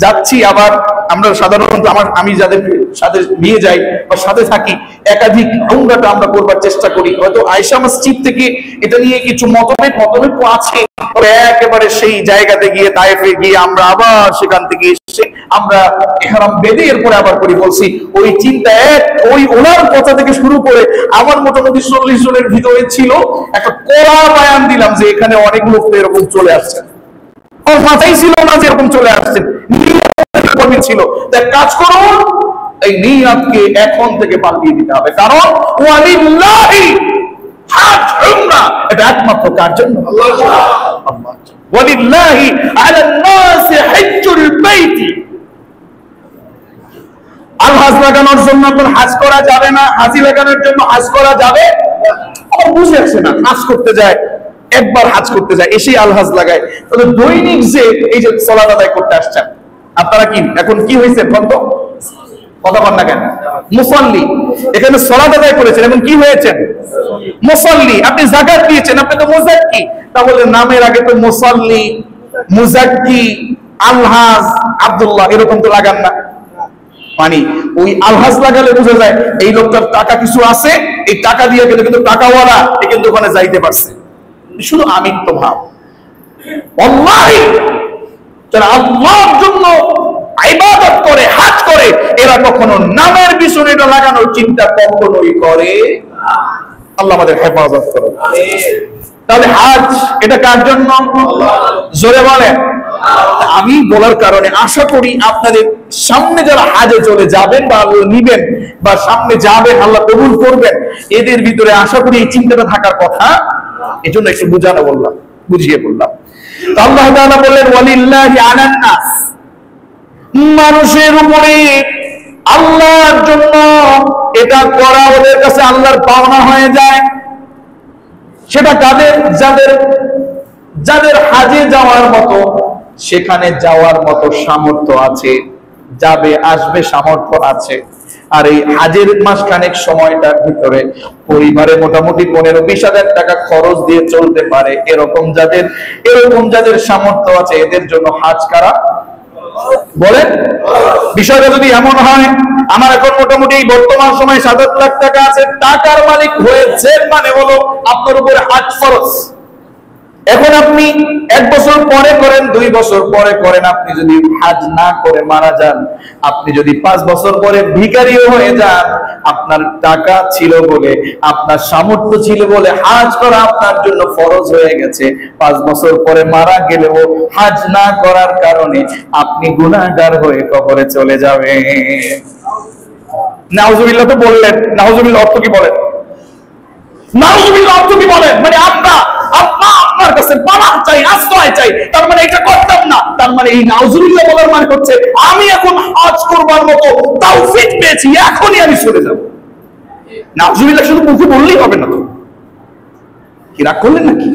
যাচ্ছি, আবার আমরা সাধারণত আমি যাদের সাথে নিয়ে যাই বা সাথে থাকি, একাধিক উমরাটা আমরা করবার চেষ্টা করি। হয়তো আয়েশা মসজিদ থেকে এটা নিয়ে কিছু মতভেদ তো আছে, একেবারে সেই জায়গাতে গিয়ে তায়েফে গিয়ে আমরা আবার সেখান থেকে এসে আমরা ইহরাম বেঁধে এরপরে আবার করি। বলছি ওই চিন্তা ওই ওনার কথা থেকে শুরু করে আমার মোটামুটি 40 জনের ভিতরে ছিল একটা কড়া বয়ান দিলাম যে এখানে অনেক লোক তো এরকম চলে আসছে, ওর মাথায় ছিল না যে এরকম চলে আসছেন, ছিল। কাজ করুন, এই নিয়তকে এখন থেকে পাল্টিয়ে দিতে হবে, কারণ ওয়ালিল্লাহি হাজ উমরা, এটা একমাত্র কার জন্য? আল্লাহর জন্য। ওয়ালিল্লাহি আলান নাস হজ্জুল বাইত। আলহাজ লাগানোর জন্য আপনার হাজ করা যাবে না, হাজি লাগানোর জন্য হাজ করা যাবে না। বুঝে আসে না, হাজ করতে যায়, একবার হাজ করতে যায়, এসেই আলহাজ লাগায়। তবে দৈনিক যে এই যে সালাত আদায় করতে আসছেন আপনারা, কি এখন কি হয়েছে বলতো? কথা বল না কেন? মুসাল্লি। এখানে সালাত আদায় করেছেন, এখন কি হয়েছেন? মুসাল্লি। আপনি যাকাত দিয়েছেন, আপনি তো মুজাক্কি। তাহলে নামের আগে তো মুসাল্লি, মুজাক্কি, আলহাজ, আব্দুল্লাহ এরকম তো লাগান না। মানে ওই আলহাজ লাগালে বোঝা যায় এই লোকটার টাকা কিছু আছে, এই টাকা দিয়ে গেলে কিন্তু টাকাওয়ালা, এ কিন্তু ওখানে যাইতে পারছে। শুধু আমিত্ব ভাব। আল্লাহি, যারা আল্লাহর জন্য ইবাদত করে, হাজ করে, এরা কখনো নামের পিছনে এটা লাগানোর চিন্তা কখনোই করে। আল্লাহ আমাদের হেফাজত করুন। তাহলে হাজ এটা কার জন্য? জোরে বলেন। আমি বলার কারণে আশা করি আপনাদের সামনে যারা হাজে চলে যাবেন বা নিবেন বা সামনে যাবেন, আল্লাহ কবুল করবেন, এদের ভিতরে আশা করি এই চিন্তাটা থাকার কথা। এজন্য একটু বুঝানো বললাম, বুঝিয়ে বললাম। আল্লাহ তাআলা বললেন ওয়ালিল্লাহি আলান নাস, মানুষের উপরে আল্লাহর জন্য এটা করা ওদের কাছে আল্লাহর পাওনা হয়ে যায়। সেটা কাদের? যাদের হাজে যাওয়ার মতো, সেখানে যাওয়ার মতো সামর্থ্য আছে, যাবে আসবে সামর্থ্য আছে। আর এই হাজের মাসখানেক সময়টার ভিতরে পরিবারে মোটামুটি 15-20 হাজার টাকা খরচ দিয়ে চলতে পারে, এরকম যাদের সামর্থ্য আছে, এদের জন্য হাজ করা বলেন। বিষয়টা যদি এমন হয়, আমার এখন মোটামুটি বর্তমান সময় 7 লাখ টাকা আছে, টাকার মালিক হয়েছে মানে হলো আপনার উপরে হাজ ফরজ। এখন আপনি 1 বছর পরে করেন, 2 বছর পরে করেন, আপনি যদি হাজ না করে মারা যান, আপনি যদি 5 বছর পরে ভিখারিও হয়ে যান, আপনার টাকা ছিল বলে, আপনার সামর্থ্য ছিল বলে হাজ করা আপনার জন্য ফরজ হয়ে গেছে। 5 বছর পরে মারা গেলেও হাজ না করার কারণে আপনি গুনাহগার হয়ে কবরে চলে যাবেন। নাউজুবিল্লাহ তো বললেন, নাউজুবিল্লাহ অর্থ কি বলেন? নাউজুবিল্লাহ অর্থ কি বলেন? মানে আপনার কাছে পানাহ চাই, আশ্রয় চাই, তার মানে এটা করতাম না। তার মানে এই নাউজুবিল্লাহ বলার মানে হচ্ছে আমি এখন হজ করবার মতো তৌফিক পেয়েছি, এখনই আমি চলে যাব। নাউজুবিল্লাহ শুধু মুখে বললেই হবে না, কি রাগ করলেন নাকি?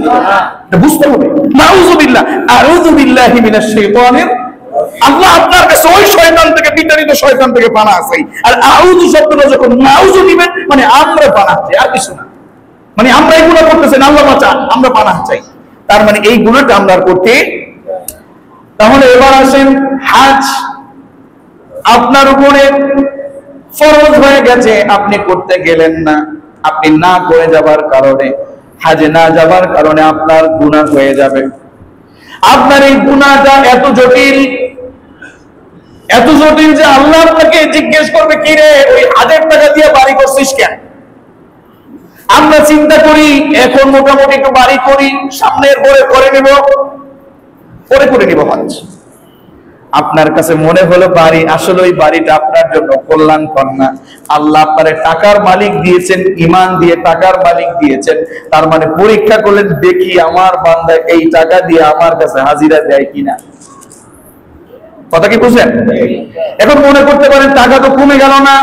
এটা বুঝতে হবে। নাউযুবিল্লাহ, আউযু বিল্লাহি মিনাশ শাইতানির। আল্লাহ আপনার কাছে ওই শয়তান থেকে, বিতাড়িত শয়তান থেকে পানাহ চাই। আর আউযু শব্দটা যখন নাউযু দিবেন মানে আমরা পানাহ চাই, আর কিছু না। মানে আমরা এই গুনাহ করতেছেন, আল্লাহ বাঁচান, আমরা পানাহ চাই। তার মানে এই গুনাহটা আমরা করতে। তাহলে এবার আসেন, হজ আপনার উপরে ফরজ হয়ে গেছে, আপনি করতে গেলেন না। আপনি না করে যাবার কারণে, হজে না যাবার কারণে আপনার গুনাহ হয়ে যাবে। আপনার এই গুনাহটা এত জটিল যে আল্লাহ আপনাকে জিজ্ঞেস করবে, কি রে ওই 1000 টাকা দিয়ে বাড়ি করছিস কেন? আমরা চিন্তা করি এখন মোটামুটি একটু বাড়ি করি, সামনের পরে করে নিব হজ। আপনার কাছে মনে হলো বাড়ি, আসলে ওই বাড়িটা আপনার জন্য কল্যাণকর না। আল্লাহ আপনার টাকার মালিক দিয়েছেন, ঈমান দিয়ে টাকার মালিক দিয়েছেন। তার মানে পরীক্ষা করলেন, দেখি আমার বান্দা এই টাকা দিয়ে আমার কাছে হাজিরা দেয় কিনা। কথা কি বুঝলেন? এখন মনে করতে পারেন টাকা তো কমে গেল না,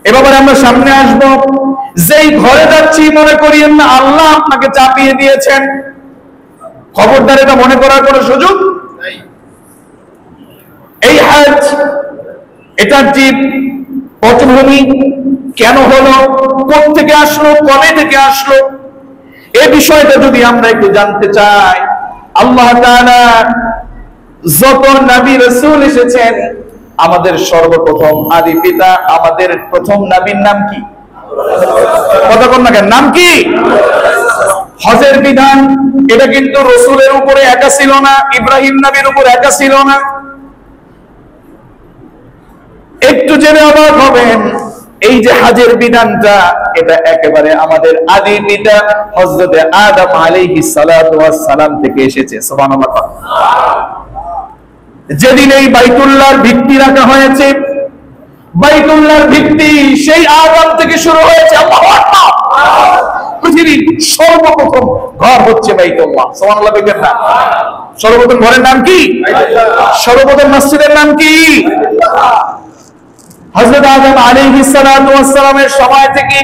এবার আমরা সামনে আসব। যেই ঘরে যাচ্ছি মনে করিয়েন না আল্লাহ আপনাকে চাপিয়ে দিয়েছেন। খবরদার, এটা মনে করার কোনো সুযোগ নাই। এই হজ, এটার যে পটভূমি, কেন হলো, কোথা থেকে আসলো, কবে থেকে আসলো, এই বিষয়টা যদি আমরা একটু জানতে চাই। আল্লাহ তাআলা যত নবী রাসূল এসেছেন, আমাদের সর্বপ্রথম আদি পিতা, আমাদের প্রথম নবীর নাম কি? কথা বল না কেন, নাম কি? হজের বিধান, এটা কিন্তু রাসূলের উপরে একা ছিল না, ইব্রাহিম নবীর উপর একা ছিল না। একটু জেনে অবাক হবেন, এই যে হজের বিধানটা, এটা একেবারে আমাদের আদি পিতা হযরত আদম আলাইহিস সালাতু ওয়াস সালাম থেকে এসেছে। সুবহানাল্লাহ। যেদিন এই বাইতুল্লাহর ভিত্তি রাখা হয়েছে, বাইতুল্লাহর ভিত্তি সেই আদম থেকে শুরু হয়েছে। আল্লাহু আকবার। পৃথিবীর সর্বপ্রথম ঘর হচ্ছে বাইতুল্লাহ। সুবহানাল্লাহ বলবেন না? সর্বপ্রথম ঘরের নাম কি? সর্বপ্রথম মসজিদের নাম কি? হযরত আদম আলাইহিস সালাতু ওয়াস সালামের সময় থেকে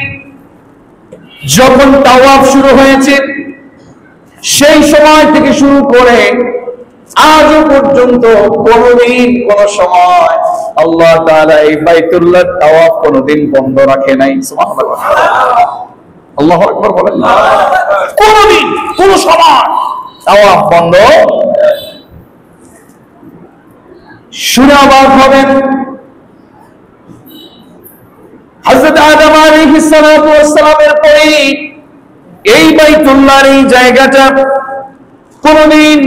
যখন তাওয়াফ শুরু হয়েছে, সেই সময় থেকে শুরু করে আজও পর্যন্ত কোনদিন কোন সময় আল্লাহ তাআলা এই বাইতুল্লাহ তাওয়াফ কোনদিন বন্ধ রাখে নাই। সুবহানাল্লাহ। আল্লাহু আকবার বলেন। কোনদিন কোন সময় তাওয়াফ বন্ধ। শুনে অবাক হবেন, হযরত আদম আলাইহিস সালাতু ওয়াস সালামের পরে এই বাইতুল্লাহর এই জায়গাটা কোনদিন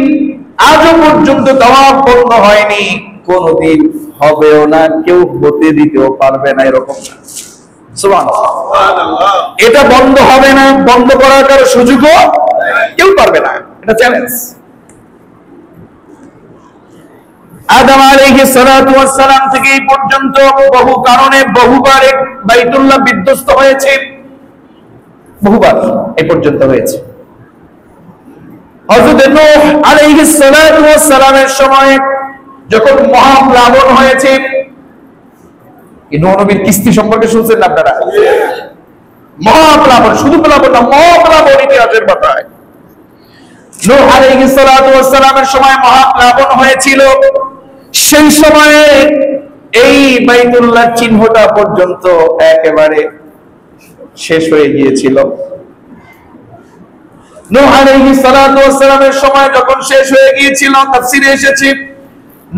আজও পর্যন্ত তাওয়াফ বন্ধ হয়নি, কোনদিন হবেও না, কেউ হতে দিতেও পারবে না, এরকম না। সুবহানাল্লাহ। এটা বন্ধ হবে না, বন্ধ করার কারো সুযোগও কেউ পারবে না, এটা চ্যালেঞ্জ। আদম আলাইহিস সালাতু ওয়াস সালাম থেকে এই পর্যন্ত বহু কারণে বহুবার বাইতুল্লাহ বিধ্বস্ত হয়েছে, বহুবার এই পর্যন্ত হয়েছে। হযরত নূহ আলাইহিস সালাতু ওয়াস সালামের সময় যখন মহাপ্লাবন হয়েছে, এই নূহ নবীর কিস্তি সম্পর্কে শুনছেন না আপনারা? মহাপ্লাবন, শুধু প্লাবন না, মহাপ্লাবন ইতিহাসের কথায়। নূহ আলাইহিস সালাতু ওয়াস সালামের সময় মহাপ্লাবন হয়েছিল। সেই সময়ে এই বাইতুল্লাহর চিহ্নটা পর্যন্ত একেবারে শেষ হয়ে গিয়েছিল। নূহ আলাইহিস সালাতু ওয়াস সালামের সময় যখন শেষ হয়ে গিয়েছিল, তাফসীরে এসেছে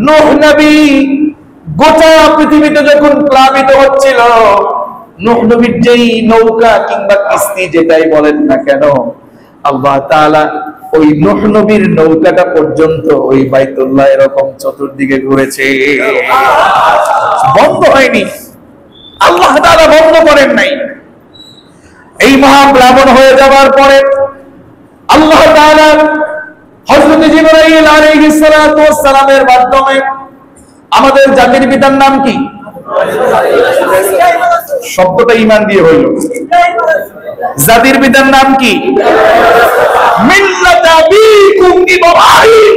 নূহ নবী গোটা পৃথিবীতে যখন প্লাবিত হচ্ছিল, নূহ নবীর যেই নৌকা কিংবা কিস্তি যেটাই বলেন না কেন, আল্লাহ তাআলা ওই নূহ নবীর নৌকাটা পর্যন্ত ওই বাইতুল্লাহ এরকম চতুর্দিকে ঘুরেছে, বন্ধ হয়নি। আল্লাহ তাআলা বন্ধ করেন নাই। এই মহাপ্লাবন হয়ে যাওয়ার পরে আল্লাহ তাআলা হযরত জিবরাইল আলাইহিস সালাতু ওয়াস সালামের মাধ্যমে, আমাদের জাতির পিতার নাম কি? শব্দটা ঈমান দিয়ে হইল। জাতির পিতার নাম কি? মিল্লাত আবিকুম ইব্রাহিম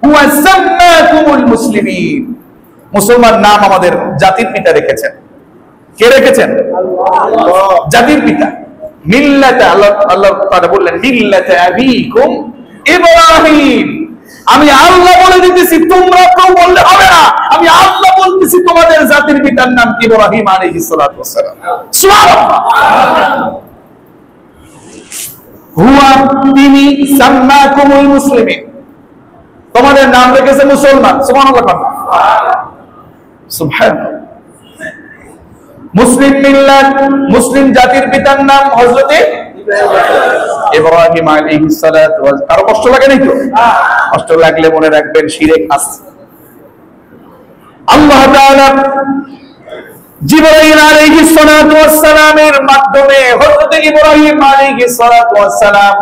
হুয়া সাম্মাকুমুল মুসলিমিন। মুসলমান নাম আমাদের জাতির পিতা রেখেছেন। কে রেখেছেন? আল্লাহ। জাতির পিতা মিল্লাতে, আল্লাহ তাআলা বললেন মিল্লাতে আবিকুম ইব্রাহিম। আমি আল্লাহ বলে দিতেছি, তোমরা কেউ বললে হবে না। আমি আল্লাহ বলতেছি তোমাদের জাতির পিতার নাম ইব্রাহিম আলাইহিস সালাতু ওয়াস সালাম। সুবহানাল্লাহ। হুয়া, তিনি সাম্মাকুমুল মুসলিমিন, তোমাদের নাম রেখেছে মুসলমান। সুবহানাল্লাহ। সুবহানাল্লাহ। মুসলিম মিল্লাত, মুসলিম জাতির পিতার নাম হযরত ইব্রাহিম আলাইহিস সালাতু ওয়াস সালাম। আর কষ্ট লাগে নাই তো? কষ্ট লাগলে মনে রাখবেন শিরক আছে। আল্লাহ তাআলা জিবরাইল আলাইহিস সালাতু ওয়াস সালামের মাধ্যমে হযরত ইব্রাহিম আলাইহিস সালাতু ওয়াস সালাম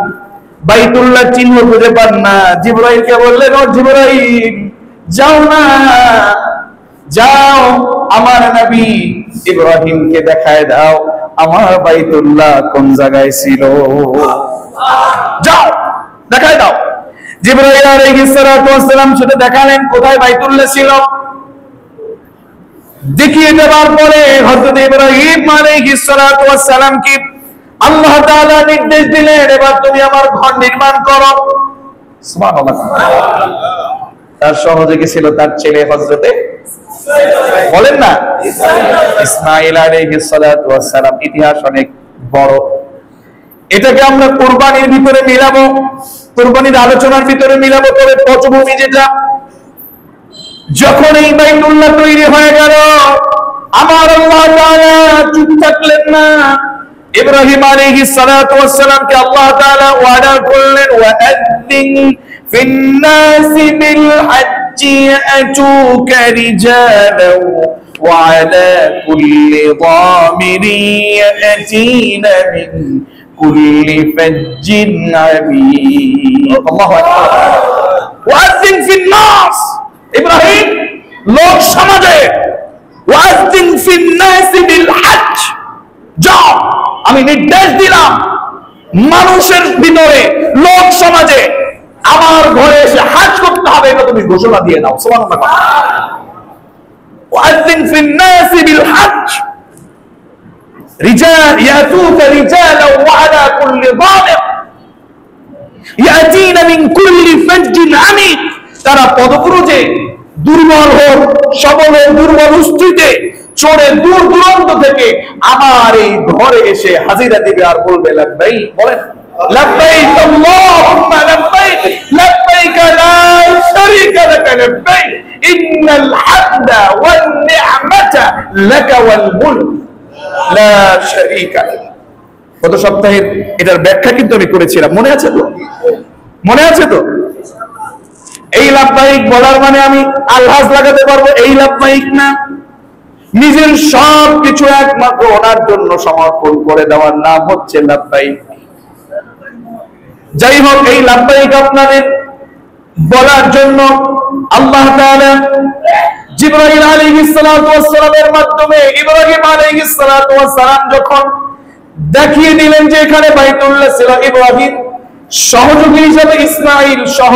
বাইতুল্লাহ চিহ্ন খুঁজে পান না। জিবরাইলকে বললেন, ও জিবরাইল, যাও না, যাও আমার নবী ইব্রাহিমকে দেখায় দাও আমার বাইতুল্লাহ কোন জায়গায় ছিল, যাও দেখায় দাও। জিবরাইল আলাইহিস সালাতু ওয়াস সালাম সেটা দেখালেন কোথায় বাইতুল্লাহ ছিল। দেখিয়ে দেওয়ার পরে হযরত ইব্রাহিম আলাইহিস সালাতু ওয়াস সালামকে আল্লাহ তাআলা নির্দেশ দিলেন, এবার তুমি আমার ঘর নির্মাণ করো। সুবহানাল্লাহ। তার সহযোগী ছিল তার ছেলে হযরতে, বলেন না, ইসমাঈল আলাইহিস সালাতু ওয়াস সালাম। ইতিহাস অনেক বড়, এটাকে আমরা কুরবানির ভিতরে মিলাবো, কুরবানির আলোচনার ভিতরে মিলাবো। তবে পটভূমি যেটা, যখন এই বাইতুল্লাহ তৈরি হয়ে গেল, আমার আল্লাহ তাআলা চুপ থাকলেন না। ইব্রাহিম আলাইহিস সালাতু ওয়াস সালামকে আল্লাহ তাআলা ওয়ার্ডার করলেন, ওয়াআযিন ফিন নাসি বিল হাজ্জি ইয়াতুকা রিজালান ওয়া আলা কুল্লি দামিরিন ইয়াতিনা মিন কুল্লি ফাজ্জিন আমিক। আল্লাহু আকবার। ওয়াআযিন ফিন নাস, ইব্রাহিম লোক সমাজে, ওয়াআযিন ফিন নাসি বিল হজ্জ, যাও আমি নির্দেশ দিলাম মানুষের ভিতরে, লোক সমাজে আমার ঘরে এসে হজ করতে হবে, এটা তুমি ঘোষণা দিয়ে দাও। সুবহানাল্লাহ। ওয়াআযিন ফিন নাসি বিল হজ্জ রিজাল ইয়াতুকা রিজালান ওয়া আলা কুল্লি দামির ইয়াতিনা মিন কুল্লি ফাজ্জিন আমিক। তারা পদক্রমে দুর্বল হোক, সবল হোক, দুর্বল উস্তিতে চড়ে দূর দূরান্ত থেকে আমার এই ঘরে এসে হাজিরা দিবে আর বলবে লাব্বাইক। বলেন লাব্বাইক আল্লাহুম্মা লাব্বাইক, লাব্বাইক লা শারীকা লাক লাব্বাইক, ইন্নাল হামদা ওয়ান নি'মাতা লাকা ওয়াল মুলক লা শারীকা লাক। গত সপ্তাহে এটার ব্যাখ্যা কিন্তু আমি করেছিলাম, মনে আছে তো? মনে আছে তো? এই লাব্বাইক বলার মানে আমি আলহাজ লাগাতে পারবো, এই লাব্বাইক না। নিজের সব কিছু একমাত্র ওনার জন্য সমর্পণ করে দেওয়ার নাম হচ্ছে লাব্বাইক। যাই হোক, এই লাব্বাইক আপনাদের বলার জন্য আল্লাহ তাআলা জিবরাইল আলাইহিস সালাতু ওয়াস সালামের মাধ্যমে ইব্রাহিম আলাইহিস সালাতু ওয়াস সালাম যখন দেখিয়ে দিলেন যে এখানে বাইতুল্লাহ ছিল, ইব্রাহিম সহযোগী হিসেবে ইসমাঈল সহ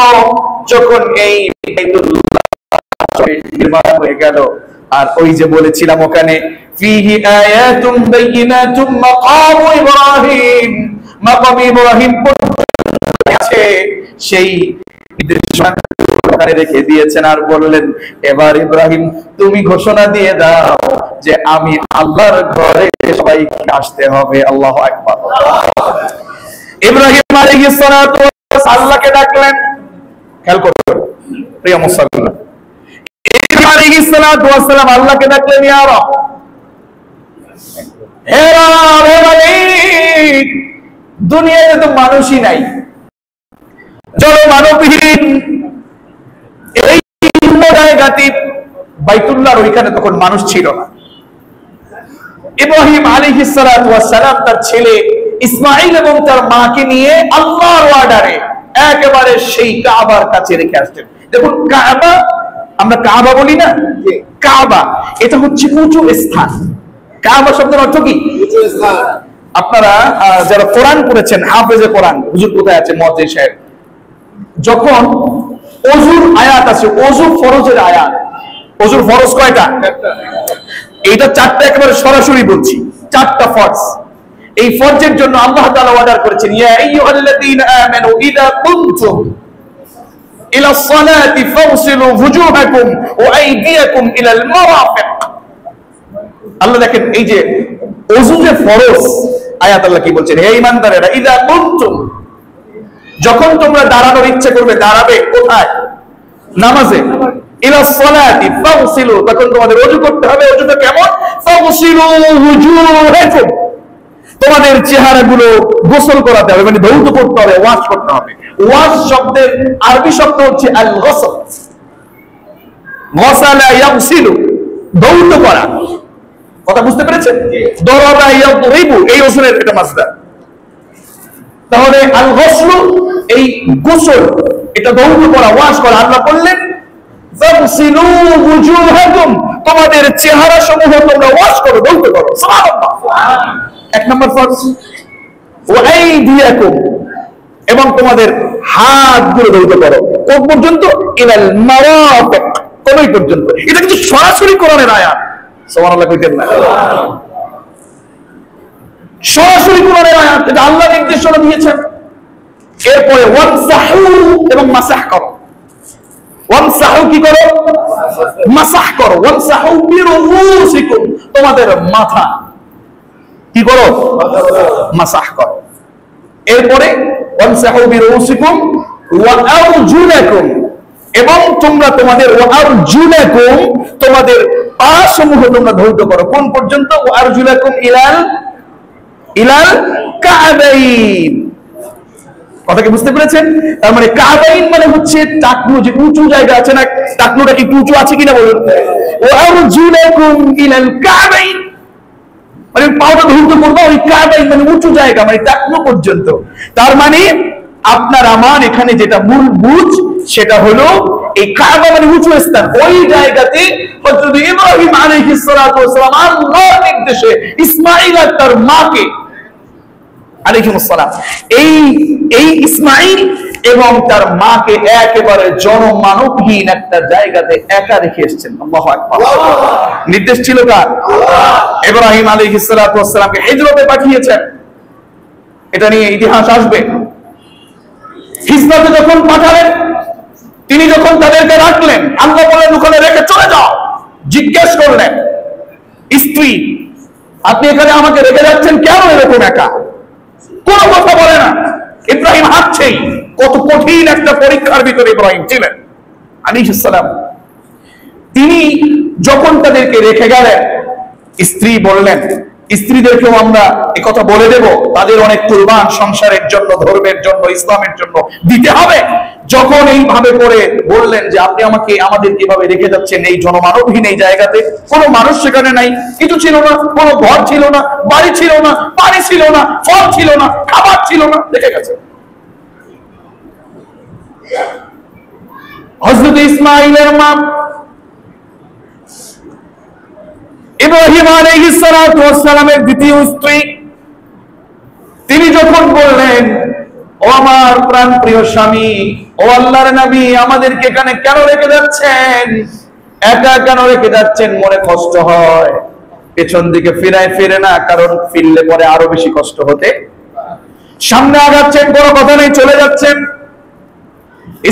যখন এই বাইতুল্লাহ নির্মাণ হয়ে গেল, আর ওই যে বলেছিলাম ওখানে ফিহি আয়াতুম বাইয়িনাতুম মাকামু ইব্রাহিম, মাকাম ইব্রাহিম আছে, সেই নির্দেশনা রেখে দিয়েছেন। আর বললেন, এবার ইব্রাহিম তুমি ঘোষণা দিয়ে দাও যে আমি আল্লাহর ঘরে সবাইকে আসতে হবে। আল্লাহু আকবার। ইব্রাহিম আলাইহিস সালাতু ওয়াস আল্লাহকে ডাকলেন। খেয়াল করুন প্রিয় মুসলমান, ইব্রাহিম আলাইহিস সালাতু ওয়াস সালাম আল্লাহকে ডাকলেন, ইয়া রব, হে রব, হে মালিক, দুনিয়াতে তো মানুষই নাই, জড়মানবহীন এই জায়গাটি বাইতুল্লাহর ওইখানে তখন মানুষ ছিল না। ইব্রাহিম আলাইহিস সালাতু ওয়াস সালাম তার ছেলে ইসমাঈল এবং তার মাকে নিয়ে আল্লাহর অর্ডারে একেবারে সেই কাবার কাছে রেখে আসতেন। দেখুন, কাবা, আমরা কাবা বলি না, কাবা এটা হচ্ছে উঁচু স্থান। কাবা শব্দের অর্থ কি? উঁচু স্থান। আপনারা যারা কোরআন পড়েছেন, হাফেজে কোরআন, হুজুর কোথায় আছেন, মুয়াজ্জিন সাহেব, যখন ওযুর আয়াত আছে, ওযু ফরজের আয়াত, ওযুর ফরজ কয়টা? এইটা চারটা, একেবারে সরাসরি বলছি, চারটা ফরজ। এই ফরজের জন্য আল্লাহ তাআলা অর্ডার করেছেন, ইয়া আইয়ুহাল্লাযীনা আমানু ইযা কুনতুম ইলা সলাতি ফাগসিলু ওয়ুজুহাকুম ওয়া আইদিয়াকুম ইলাল মারাফিক। আল্লাহ দেখেন এই যে ওযু যে ফরজ, আয়াত আল্লাহ কি বলছেন, হে ঈমানদারেরা, ইযা কুনতুম, যখন তোমরা দাঁড়ানোর ইচ্ছা করবে, দাঁড়াবে কোথায়? নামাজে। ইলা সলাতি ফাগসিলু, তখন তোমাদের ওযু করতে হবে। ওযুটা কেমন? ফাগসিলু ওয়ুজুহাকুম, তোমাদের চেহারাগুলো গোসল করাতে হবে, মানে ধৌত করতে হবে, ওয়াশ করতে হবে। ওয়াশ শব্দের আরবি শব্দ হচ্ছে আল গসল। গসালা ইয়াগসিলু, ধৌত করা। কথা বুঝতে পেরেছেন? দরাবা ইয়াদরিবু, এই ওসলের এটা মাসদার। তাহলে আল গসলু এই গোসল, এটা ধৌত করা, ওয়াশ করা। আল্লাহ বললেন ফাগসিলু ওয়ুজুহাকুম, তোমাদের চেহারা সমূহ তোমরা ওয়াশ করো, ধৌত করো। সুবহানাল্লাহ। এক নম্বর ফরজ। ওয়া আইদিয়াকুম, এবং তোমাদের হাতগুলো ধৌত করো। কোন পর্যন্ত? ইলাল মারাফিক, কোনই পর্যন্ত। এটা কিন্তু সরাসরি কোরআনের আয়াত। সুবহানাল্লাহ কইতেন না? সরাসরি কোরআনের আয়াত, এটা আল্লাহ নির্দেশনা দিয়েছেন। এরপরে ওয়ানসাহু, এবং মাসাহ করো। ওয়ানসাহু কি করো? মাসাহ করো। ওয়ানসাহু বিরুসিকুম, তোমাদের মাথা কি করো? মাসাহ করো। এরপরে ওয়ানসাহু বিরুসিকুম ওয়া আরজুলাকুম, এবং তোমরা তোমাদের ওয়া আরজুলাকুম, তোমাদের পা সমূহ তোমরা ধৌত করো। কোন পর্যন্ত? ওয়া আরজুলাকুম ইলাল কাবাইন। কথা কি বুঝতে পেরেছেন? তার মানে কাবাইন মানে হচ্ছে টাকনু, যে উঁচু জায়গা আছে না, টাকনুটা কি উঁচু আছে কিনা বলুন। ওয়া আরজুলাকুম ইলাল কাবাইন, মানে পাওটা ধৌত করবো ওই কাবাইন, মানে উঁচু জায়গা, মানে টাকনু পর্যন্ত। তার মানে আপনার আমার এখানে যেটা মূল বুঝ, সেটা হলো এই কাবা মানে উঁচু স্থান। ওই জায়গাতে হযরত ইব্রাহিম আলাইহিস সালাতু ওয়াস সালাম আল্লাহর নির্দেশে ইসমাঈল আর তার মাকে আলাইহিমুস সালাম, এই ইসমাঈল এবং তার মাকে একেবারে জনমানবহীন একটা জায়গাতে একা রেখে এসেছেন। আল্লাহু আকবার। নির্দেশ ছিল কার? ইব্রাহিম আলাইহিস সালাতু ওয়াস সালামকে হিজরতে পাঠিয়েছেন। এটা নিয়ে ইতিহাস আসবে। হিজরতে যখন পাঠালেন, তিনি যখন তাদেরকে রাখলেন, আল্লাহ বললেন ওখানে রেখে চলে যাও। জিজ্ঞেস করলেন স্ত্রী, আপনি এখানে আমাকে রেখে যাচ্ছেন কেন এরকম একা? কোনো কথা বলে না। ইব্রাহিম হাঁটছেই। কত কঠিন একটা পরীক্ষার ভিতরে ইব্রাহিম ছিলেন আলাইহিস সালাম। তিনি যখন তাদেরকে রেখে গেলেন, স্ত্রী বললেন, স্ত্রীদেরকেও আমরা এই কথা বলে দেব, তাদের অনেক কুরবান সংসারের জন্য, ধর্মের জন্য, ইসলামের জন্য দিতে হবে। যখন এইভাবে করে বললেন যে আপনি আমাদের কিভাবে রেখে যাচ্ছেন এই জনমানবহীন এই জায়গাতে, কোনো মানুষ সেখানে নাই, কিছু ছিল না, কোনো ঘর ছিল না, বাড়ি ছিল না, পানি ছিল না, ফল ছিল না, খাবার ছিল না, রেখে গেছে। হযরত ইসমাঈলের মা ইব্রাহিম আলাইহিস সালাতু ওয়াস সালামের দ্বিতীয় স্ত্রী, তিনি যখন বললেন, ও আমার প্রাণ প্রিয় স্বামী, ও আল্লাহর নবী, আমাদেরকে এখানে কেন রেখে যাচ্ছেন? একা কেন রেখে যাচ্ছেন? মনে কষ্ট হয়, পেছন দিকে ফিরে না, কারণ ফিরলে পরে আরো বেশি কষ্ট হতে। সামনে আগাচ্ছেন, কোনো কথা নেই, চলে যাচ্ছেন।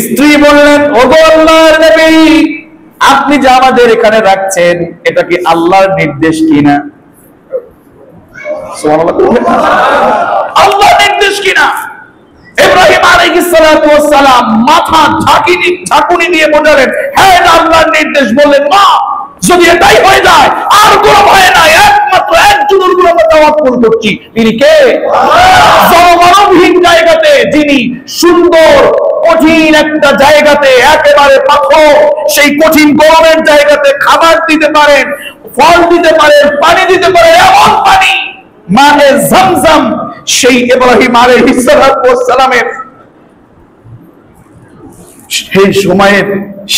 স্ত্রী বললেন, ওগো আল্লাহর নবী, আপনি যে আমাদের এখানে রাখছেন, এটা কি আল্লাহর নির্দেশ কিনা? আল্লাহর নির্দেশ কিনা? ইব্রাহিম আলাইহিস সালাতু ওয়াস সালাম মাথা ঝাঁকুনি দিয়ে বললেন, হ্যাঁ এটা আল্লাহর নির্দেশ। বললেন, মা, যদি এটাই হয়ে যায় আর কোনো ভয় নাই, একমাত্র একজনের উপর আমরা তাওয়াক্কুল করছি। তিনি কে? জনমানবহীন জায়গাতে, যিনি সুন্দর কঠিন একটা জায়গাতে, একেবারে পাথর, সেই কঠিন গরমের জায়গাতে খাবার দিতে পারেন, ফল দিতে পারেন, পানি দিতে পারেন, এমন পানি মায়ে zamzam, সেই ইব্রাহিম আলাইহিস সালাতু ওয়াস সালামের সেই সময়ের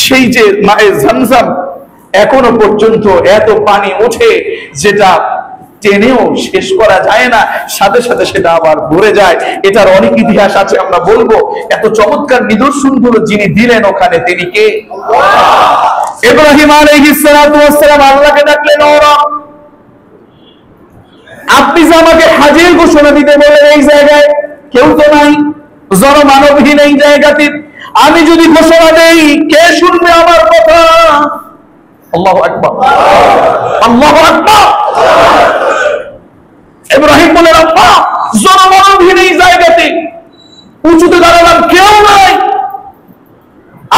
সেই যে মায়ে zamzam, এখনো পর্যন্ত এত পানি ওঠে যেটা টেনেও শেষ করা যায় না, সাথে সাথে সেটা আবার ভরে যায়। এটার অনেক ইতিহাস আছে, আমরা বলবো। এত চমৎকার নিদর্শনগুলো যিনি দিলেন ওখানে, তিনি কে? ইব্রাহিম আলাইহিস সালাতু ওয়াস সালাম আল্লাহকে ডাকলেন, ও রব, আপনি যে আমাকে হাজের ঘোষণা দিতে বলেন, এই জায়গায় কেউ তো নাই, জনমানবহীন এই জায়গাতে আমি যদি ঘোষণা দেই, কে শুনবে আমার কথা? আল্লাহু আকবার, আল্লাহু আকবার। ইব্রাহিম বলেন, আল্লাহ, জনমানবহীন এই জায়গাতে উঁচুতে দাঁড়ালাম, কেউ নাই।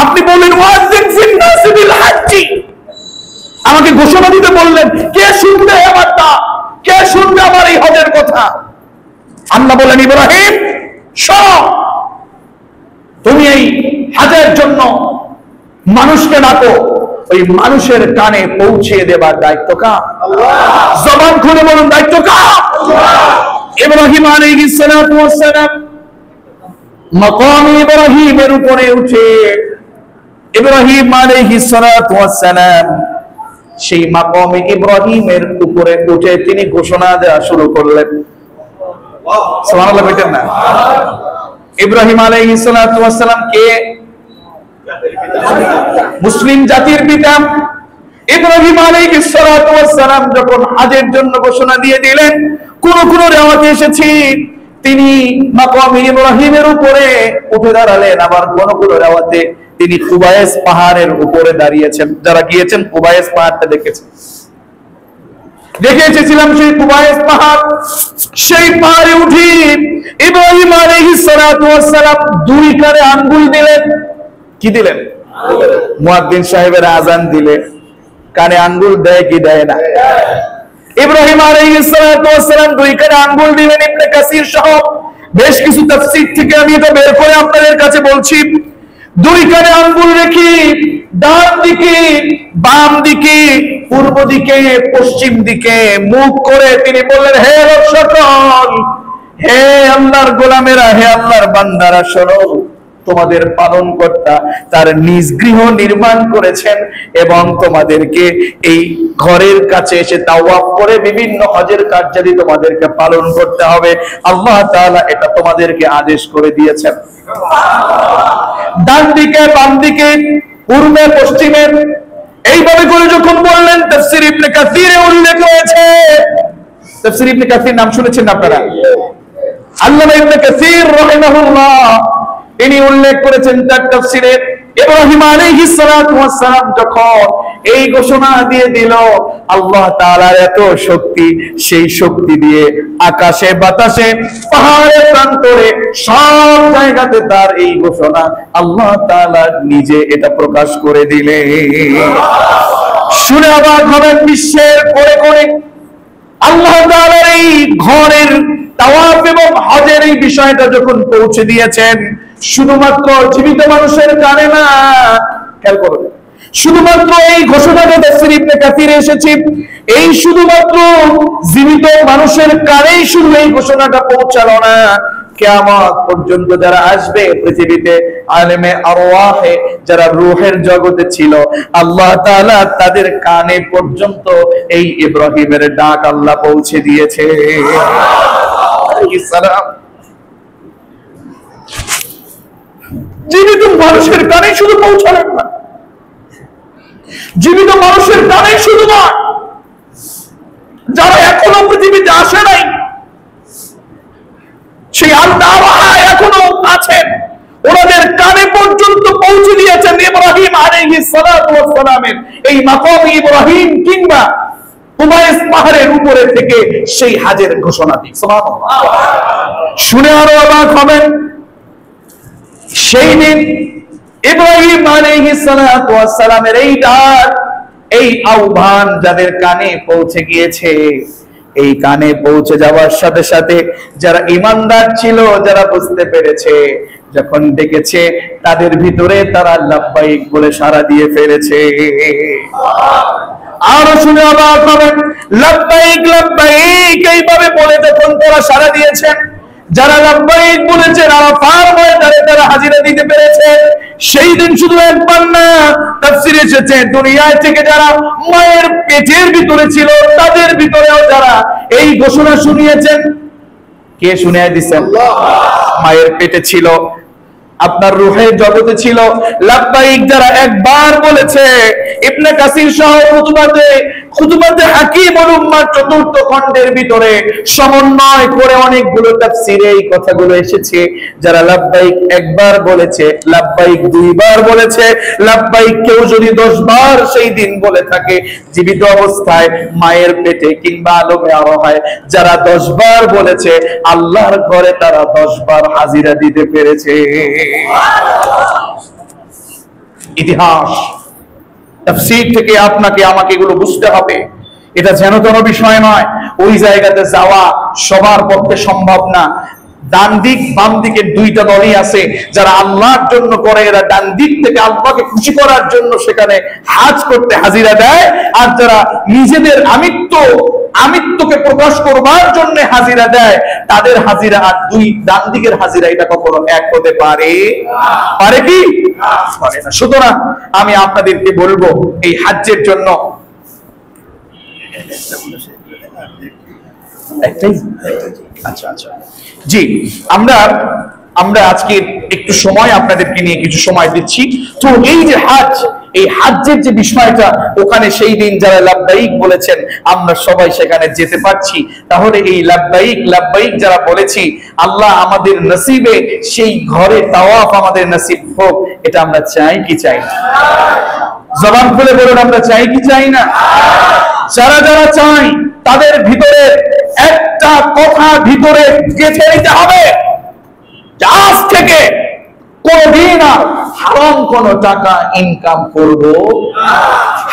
আপনি বললেন ওয়াজিন ফিন নাসি বিল হাজ্জি, আমাকে ঘোষণা দিতে বললেন, কে শুনবে আমার তা? কে শুনবে আমার এই হজের কথা? আল্লাহ বলেন, ইব্রাহিম শোনো, তুমি এই হজের জন্য মানুষকে ডাকো, ওই মানুষের কানে পৌঁছে দেবার দায়িত্ব কার? জবান খুলে বলুন, দায়িত্ব কার? ইব্রাহিম আলাইহিস সালাতু ওয়াস সালাম মাকাম ইব্রাহিমের উপরে উঠে, ইব্রাহিম আলাইহিস সালাতু ওয়াস সালাম সেই মাকামে ইব্রাহিমের উপরে উঠে তিনি ঘোষণা দেওয়া শুরু করলেন। সুবহানাল্লাহ বলতেন না? ইব্রাহিম আলাইহিস সালাতু ওয়াস সালাম কে? মুসলিম জাতির পিতা। ইব্রাহিম আলাইহিস সালাতু ওয়াস সালাম যখন হজের জন্য ঘোষণা দিয়ে দিলেন, কোন কোন রিওয়ায়েতে এসেছে তিনি মাকামে ইব্রাহিমের উপরে উঠে দাঁড়ালেন, আবার কোন কোন রিওয়ায়েতে তিনি কুবাইস পাহাড়ের উপরে দাঁড়িয়েছেন। যারা গিয়েছেন কুবাইস পাহাড়টা দেখে এসেছিলাম, সেই কুবাইস পাহাড়, সেই পাহাড়ে উঠে ইব্রাহিম আলাইহিস সালাতু ওয়াস সালাম দুই কানে আঙ্গুল দিলেন। কি দিলেন? মুয়াজ্জিন সাহেবের আজান দিলে কানে আঙ্গুল দেয় কি দেয় না? ইব্রাহিম আলাইহিস সালাতু ওয়াস সালাম দুই কানে আঙ্গুল দিলেন। ইবনে কাসির সহ বেশ কিছু তাফসীর থেকে আমি এটা বের করে আপনাদের কাছে বলছি। দুই কানে আঙ্গুল রেখে ডান দিকে, বাম দিকে, পূর্ব দিকে, পশ্চিম দিকে মুখ করে তিনি বললেন, হে সকল, হে আল্লাহর গোলামেরা, হে আল্লাহর বান্দারা, শোনো, তোমাদের পালনকর্তা তার নিজ গৃহ নির্মাণ করেছেন এবং তোমাদেরকে এই ঘরের কাছে এসে তাওয়াফ করে বিভিন্ন হজের কার্যাদি তোমাদেরকে পালন করতে হবে। আল্লাহ তাআলা এটা তোমাদেরকে আদেশ করে দিয়েছেন। ডান দিকে, বাম দিকে, পূর্বে, পশ্চিমে এইভাবে করে যখন বললেন, তাফসীর ইবনে কাসিরে উল্লেখ হয়েছে। তাফসীর ইবনে কাসির নাম শুনেছেন আপনারা? আল্লামা ইবনে কাসির রাহিমাহুল্লাহ তিনি উল্লেখ করেছেন তার তাফসীরে, ইব্রাহিম আলাইহিস সালাতু ওয়াস সালাম যখন এই ঘোষণা দিয়ে দিল, আল্লাহ তাআলার এত শক্তি, সেই শক্তি দিয়ে আকাশে, বাতাসে, পাহাড়ে, প্রান্তরে সব জায়গাতে তার এই ঘোষণা আল্লাহ তাআলা নিজে এটা প্রকাশ করে দিলেন। শুনে অবাক হবেন, বিশ্বের কোণে কোণে আল্লাহ তাআলার এই ঘরের তাওয়াফ এবং হজের এই বিষয়টা যখন পৌঁছে দিয়েছেন, শুধুমাত্র জীবিত মানুষের কানে না, খেয়াল করুন, শুধুমাত্র এই ঘোষণাটা তাফসীর ইবনে কাসিরে এসেছে, এই শুধুমাত্র জীবিত মানুষের কানেই শুধু এই ঘোষণাটা পৌঁছালো না, কিয়ামত পর্যন্ত যারা আসবে পৃথিবীতে, আলেমে আরওয়াহে যারা রূহের জগতে ছিল, আল্লাহ তাআলা তাদের কানে পর্যন্ত এই ইব্রাহিমের ডাক আল্লাহ পৌঁছে দিয়েছে আলাইহিস সালাম। জীবিত মানুষের কানে শুধু পৌঁছালেন না, জীবিত মানুষের কানে শুধু না, যারা এখনো পৃথিবীতে আসে নাই, সেই আল্লাহ এখনো আছেন, ওনাদের কানে পর্যন্ত পৌঁছে দিয়েছেন ইব্রাহিম আলাইহিস সালাতু ওয়াস সালামের এই মাকাম ইব্রাহিম কিংবা কুবাইস পাহাড়ের উপরে থেকে সেই হজের ঘোষণাটি। সুবহানাল্লাহ। শুনে আরো অবাক হবেন, সেই দিন ইব্রাহিম আলাইহিস সালাতু ওয়াস সালামের এই ডাক, এই আহ্বান যাদের কানে পৌঁছে গিয়েছে, এই কানে পৌঁছে যাওয়ার সাথে সাথে যারা ঈমানদার ছিল, যারা বুঝতে পেরেছে, যখন ডেকেছে তাদের ভিতরে তারা লাব্বাইক বলে সাড়া দিয়ে ফেলেছে। আরো শুনে অবাক হবেন, লাব্বাইক লাব্বাইক এইভাবে বলে যখন তারা সাড়া দিয়েছেন, যারা লাব্বাইক বলেছেন আরাফার ময়দানে তারা হাজিরা দিতে পেরেছে, সেই দিন শুধু একবার না, তাফসীরে এসেছে দুনিয়ায় থেকে যারা মায়ের পেটের ভিতরে ছিল তাদের ভিতরেও যারা এই ঘোষণা শুনিয়েছেন। কে শুনিয়ে দিয়েছেন? আল্লাহ। মায়ের পেটে ছিল, আপনার রূহের জগতে ছিল, লাব্বাইক যারা একবার বলেছে, ইবনে কাসির সহ কুতুবাতে খুতবাতে হাকিমুল উম্মাহ চতুর্থ খণ্ডের ভিতরে সমন্বয় করে অনেকগুলো তাফসীরে এই কথাগুলো এসেছে। যারা লাব্বাইক একবার বলেছে, লাব্বাইক দুইবার বলেছে, লাব্বাইক কেউ যদি 10 বার সেই দিন বলে থাকে জীবিত অবস্থায় মায়ের পেটে কিংবা আলমে আরোহায়, যারা 10 বার বলেছে আল্লাহর ঘরে তারা 10 বার হাজিরা দিতে পেরেছে। ইতিহাস তাফসীর থেকে আপনাকে আমাকে এগুলো বুঝতে হবে। এটা যেন তেন বিষয় নয়। ওই জায়গাতে যাওয়া সবার পক্ষে সম্ভব না। ডান দিক বাম দিকে দুইটা দলই আছে। যারা আল্লাহর জন্য করে, এরা ডান দিক থেকে আল্লাহকে খুশি করার জন্য সেখানে হাজ করতে হাজিরা দেয়, আর যারা নিজেদের আমিত্বকে প্রকাশ করবার জন্য হাজিরা দেয়, তাদের হাজিরা আর দুই ডান দিকের হাজিরা এটা কখনো এক হতে পারে কি পারে না। সুতরাং আমি আপনাদেরকে বলবো এই হাজ্জের জন্য আচ্ছা জি, আমরা আজকে একটু সময় আপনাদেরকে নিয়ে কিছু সময় দিচ্ছি। তো এই যে হাজ, এই হাজ্জের যে বিষয়টা, ওখানে সেই দিন যারা লাব্বাইক বলেছেন আমরা সবাই সেখানে যেতে পারছি। তাহলে এই লাব্বাইক যারা বলেছি, আল্লাহ আমাদের নসিবে সেই ঘরে তাওয়াফ আমাদের নসিব হোক, এটা আমরা চাই কি চাই না? জবান খুলে বলুন, আমরা চাই কি চাই না? যারা যারা চাই তাদের ভিতরে একটা কথা ভিতরে গেঁথে নিতে হবে, আজ থেকে কোনদিন আর হারাম কোন টাকা ইনকাম করব না।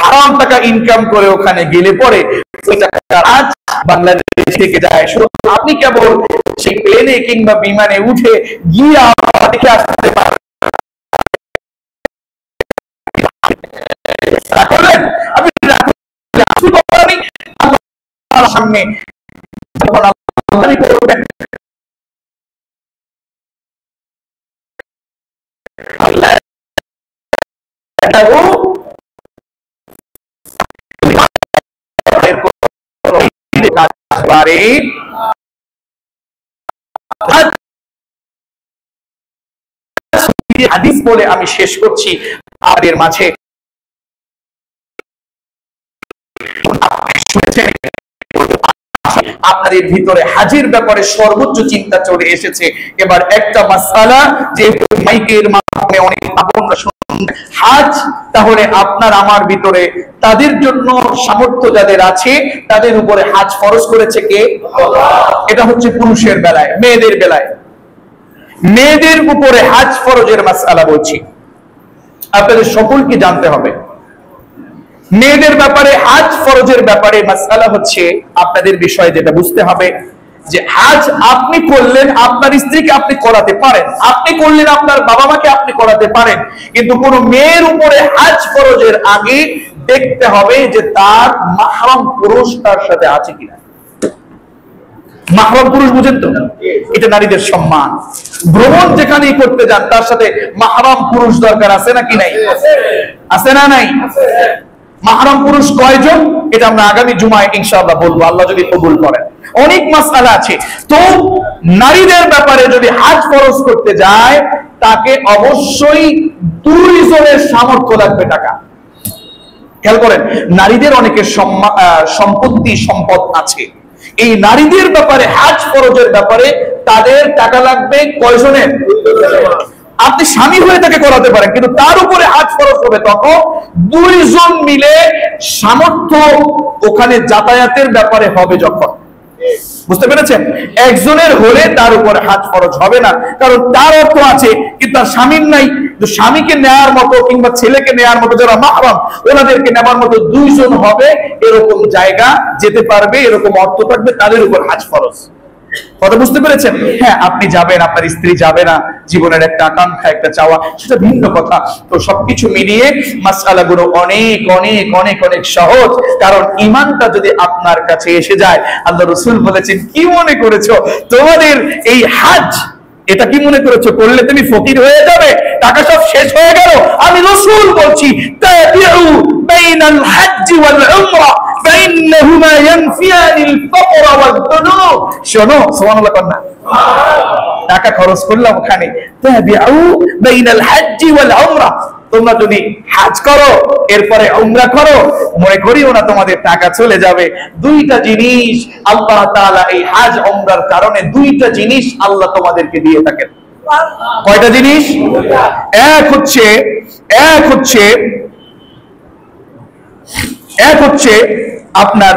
হারাম টাকা ইনকাম করে ওখানে গেলে পরে ওই টাকা আজ বাংলাদেশ থেকে যায়, আপনি কেবল সেই প্লেনে কিংবা বিমানে উঠে গিয়ে দেখে আসতে পারেন। সামনে হাদিস বলে আমি শেষ করছি। আর এর মাঝে আপনাদের ভিতরে হাজির ব্যাপারে সর্বোচ্চ চিন্তা চলে এসেছে। এবার একটা মাসআলা, যে মাইকের মাধ্যমে অনেক আপনারা শুনুন, হাজ তাহলে আপনার আমার ভিতরে তাদের জন্য সামর্থ্য যাদের আছে তাদের উপরে হাজ ফরজ করেছে কে? এটা হচ্ছে পুরুষের বেলায়। মেয়েদের বেলায়, মেয়েদের উপরে হাজ ফরজের মাসআলা বলছি, আপনাদের সকলকে জানতে হবে। মেয়েদের ব্যাপারে হাজ ফরজের ব্যাপারে মাসআলা হচ্ছে, আপনাদের বিষয়ে যেটা বুঝতে হবে যে হাজ আপনি করলেন, আপনার স্ত্রীকে আপনি করাতে পারেন, আপনি করলেন আপনার বাবা মাকে আপনি করাতে পারেন, কিন্তু কোন মেয়ের উপরে হাজ ফরজের আগে দেখতে হবে যে তার মাহরাম পুরুষ তার সাথে আছে কিনা। মাহরাম পুরুষ বুঝেন তো, এটা নারীদের সম্মান। ভ্রমণ যেখানেই করতে যান তার সাথে মাহরাম পুরুষ দরকার আছে নাকি নাই? আছে না নাই? মাহরাম পুরুষ কয়জন, এটা আমরা আগামী জুমায় ইনশাআল্লাহ বলবো, আল্লাহ যদি কবুল করেন। অনেক মাসআলা আছে। তো নারীদের ব্যাপারে যদি হাজ ফরজ করতে যায়, তাকে অবশ্যই 2 জনের সামর্থ্য লাগবে টাকা। খেয়াল করেন, নারীদের অনেকের সম্পত্তি সম্পদ আছে। এই নারীদের ব্যাপারে হাজ ফরজের ব্যাপারে তাদের টাকা লাগবে কয়জনের? আপনি স্বামী হয়ে তাকে করাতে পারেন, কিন্তু তার উপরে হাজ ফরজ হবে তখন 2 জন মিলে সামর্থ্য ওখানে যাতায়াতের ব্যাপারে হবে যখন। বুঝতে পেরেছেন? একজনের হলে তার উপরে হাজ ফরজ হবে না, কারণ তার অর্থ আছে কিন্তু তার স্বামীর নাই। তো স্বামীকে নেয়ার মতো কিংবা ছেলেকে নেয়ার মতো যারা মাহরাম, ওনাদেরকে নেবার মতো 2 জন হবে, এরকম জায়গা যেতে পারবে, এরকম অর্থ থাকবে, তাদের উপর হাজ ফরজ। কথা বুঝতে পেরেছেন? হ্যাঁ, আপনি যাবেন, আপনার স্ত্রী যাবে না, জীবনের একটা আকাঙ্ক্ষা, একটা চাওয়া, সেটা ভিন্ন কথা। তো সবকিছু মিলিয়ে মাসআলাগুলো অনেক অনেক অনেক অনেক সহজ। কারণ ঈমানটা যদি আপনার কাছে এসে যায়, আল্লাহ রাসূল বলেছেন, কি মনে করেছো তোমাদের এই হাজ, এটা কি মনে করেছো করলে তুমি ফকির হয়ে যাবে, টাকা সব শেষ হয়ে গেল? আমি রাসূল বলছি, তাবিউ বাইনাল হাজ্জি ওয়াল উমরা ফাইন্নাহুমা ইয়ানফিয়ানিল ফাকর ওয়াদ দুনুব। শোনো, সুবহানাল্লাহ কন্না, টাকা খরচ করলাম ওখানে, তাবিউ বাইনাল হাজ্জি ওয়াল উমরা, তোমরা যদি হাজ করো এরপরে উমরা করো, মনে করিও না তোমাদের টাকা চলে যাবে। দুইটা জিনিস আল্লাহ তাআলা এই হাজ উমরার কারণে দুইটা জিনিস আল্লাহ তোমাদেরকে দিয়ে থাকেন। কয়টা জিনিস? এক হচ্ছে আপনার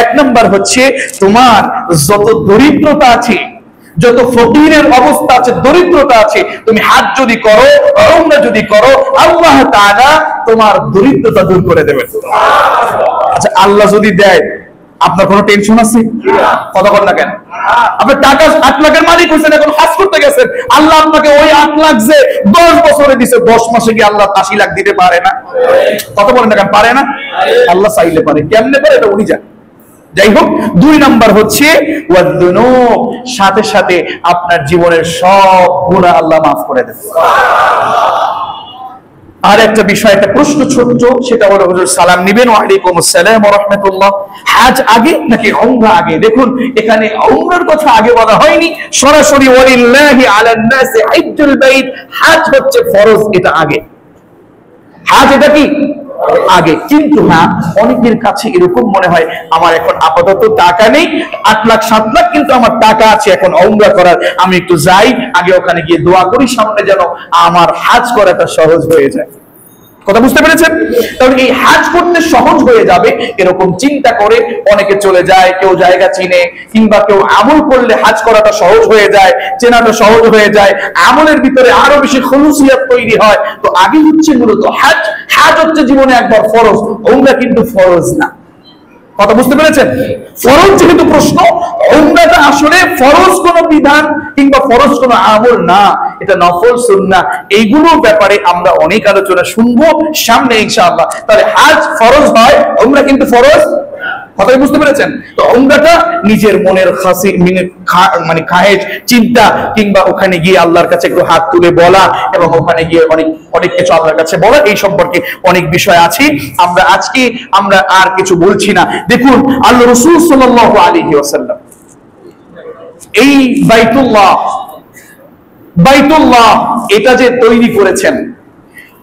এক নম্বর হচ্ছে তোমার যত দরিদ্রতা আছে, যত ফকিরের অবস্থা আছে, দরিদ্রতা আছে, তুমি হাজ যদি করো, উমরা যদি করো, আল্লাহ তাআলা তোমার দরিদ্রতা দূর করে দেবেন। আচ্ছা, আল্লাহ যদি দেয় আপনার কোনো টেনশন আছে? কথা বল না কেন? আপনার টাকা 8 লাখের মালিক হয়েছেন, এখন হাজ করতে গেছেন, আল্লাহ আপনাকে ওই 8 লাখ যে 10 বছরে দিছে, 10 মাসে কি আল্লাহ 80 লাখ দিতে পারে না? কথা বলেন না কেন? পারে না? আল্লাহ চাইলে পারে। কেমনে পারে এটা উনি জানেন। যাই হোক, 2 নাম্বার হচ্ছে ওয়াদুনুব, সাথে সাথে আপনার জীবনের সব গুনাহ আল্লাহ মাফ করে দেন। আর একটা বিষয়, একটা প্রশ্ন ছোট্ট, সেটা হলো হুজুর সালাম নিবেন, ওয়া আলাইকুমুস সালাম ওয়া রাহমাতুল্লাহ, হাজ আগে নাকি উমরা আগে? দেখুন, এখানে উমরার কথা আগে বলা হয়নি, সরাসরি ওয়ালিল্লাহি আলান নাসি হিজ্জুল বাইত, হাজ হচ্ছে ফরজ, এটা আগে। হাজ এটা কি আগে। কিন্তু হ্যাঁ, অনেকের কাছে এরকম মনে হয় আমার এখন আপাতত টাকা নেই, 8 লাখ 7 লাখ, কিন্তু আমার টাকা আছে এখন উমরা করার, আমি একটু যাই, আগে ওখানে গিয়ে দোয়া করি সামনে যেন আমার হাজ করাটা সহজ হয়ে যায়। কথা বুঝতে পেরেছেন? তাহলে এই হাজ করতে সহজ হয়ে যাবে এরকম চিন্তা করে অনেকে চলে যায়, কেউ জায়গা চিনে, কিংবা কেউ আমল করলে হাজ করাটা সহজ হয়ে যায়, চেনাটা সহজ হয়ে যায়, আমলের ভিতরে আরো বেশি খুলুসিয়াত তৈরি হয়। তো আগে হচ্ছে মূলত হাজ। হাজ হচ্ছে জীবনে একবার ফরজ, উমরা কিন্তু ফরজ না। কথা বুঝতে পেরেছেন? ফরজ যেহেতু প্রশ্ন, উমরাটা আসলে ফরজ কোন বিধান কিংবা ফরজ কোন আমল না, এটা নফল সুন্নাহ। এইগুলোর ব্যাপারে আমরা অনেক আলোচনা শুনবো সামনে ইনশাআল্লাহ। তাহলে হাজ ফরজ হয়, উমরা কিন্তু ফরজ। কথাই বুঝতে পেরেছেন? তো উমরাটা নিজের মনের খাসি মানে খায়েশ, চিন্তা, কিংবা ওখানে গিয়ে আল্লাহর কাছে একটু হাত তুলে বলা, এবং ওখানে গিয়ে অনেক কিছু আল্লাহর কাছে বলা, এই সম্পর্কে অনেক বিষয় আছে। আমরা আর কিছু বলছি না। দেখুন, আল্লাহ রাসূল সাল্লাল্লাহু আলাইহি ওয়াসাল্লাম এই বাইতুল্লাহ এটা যে তৈরি করেছেন,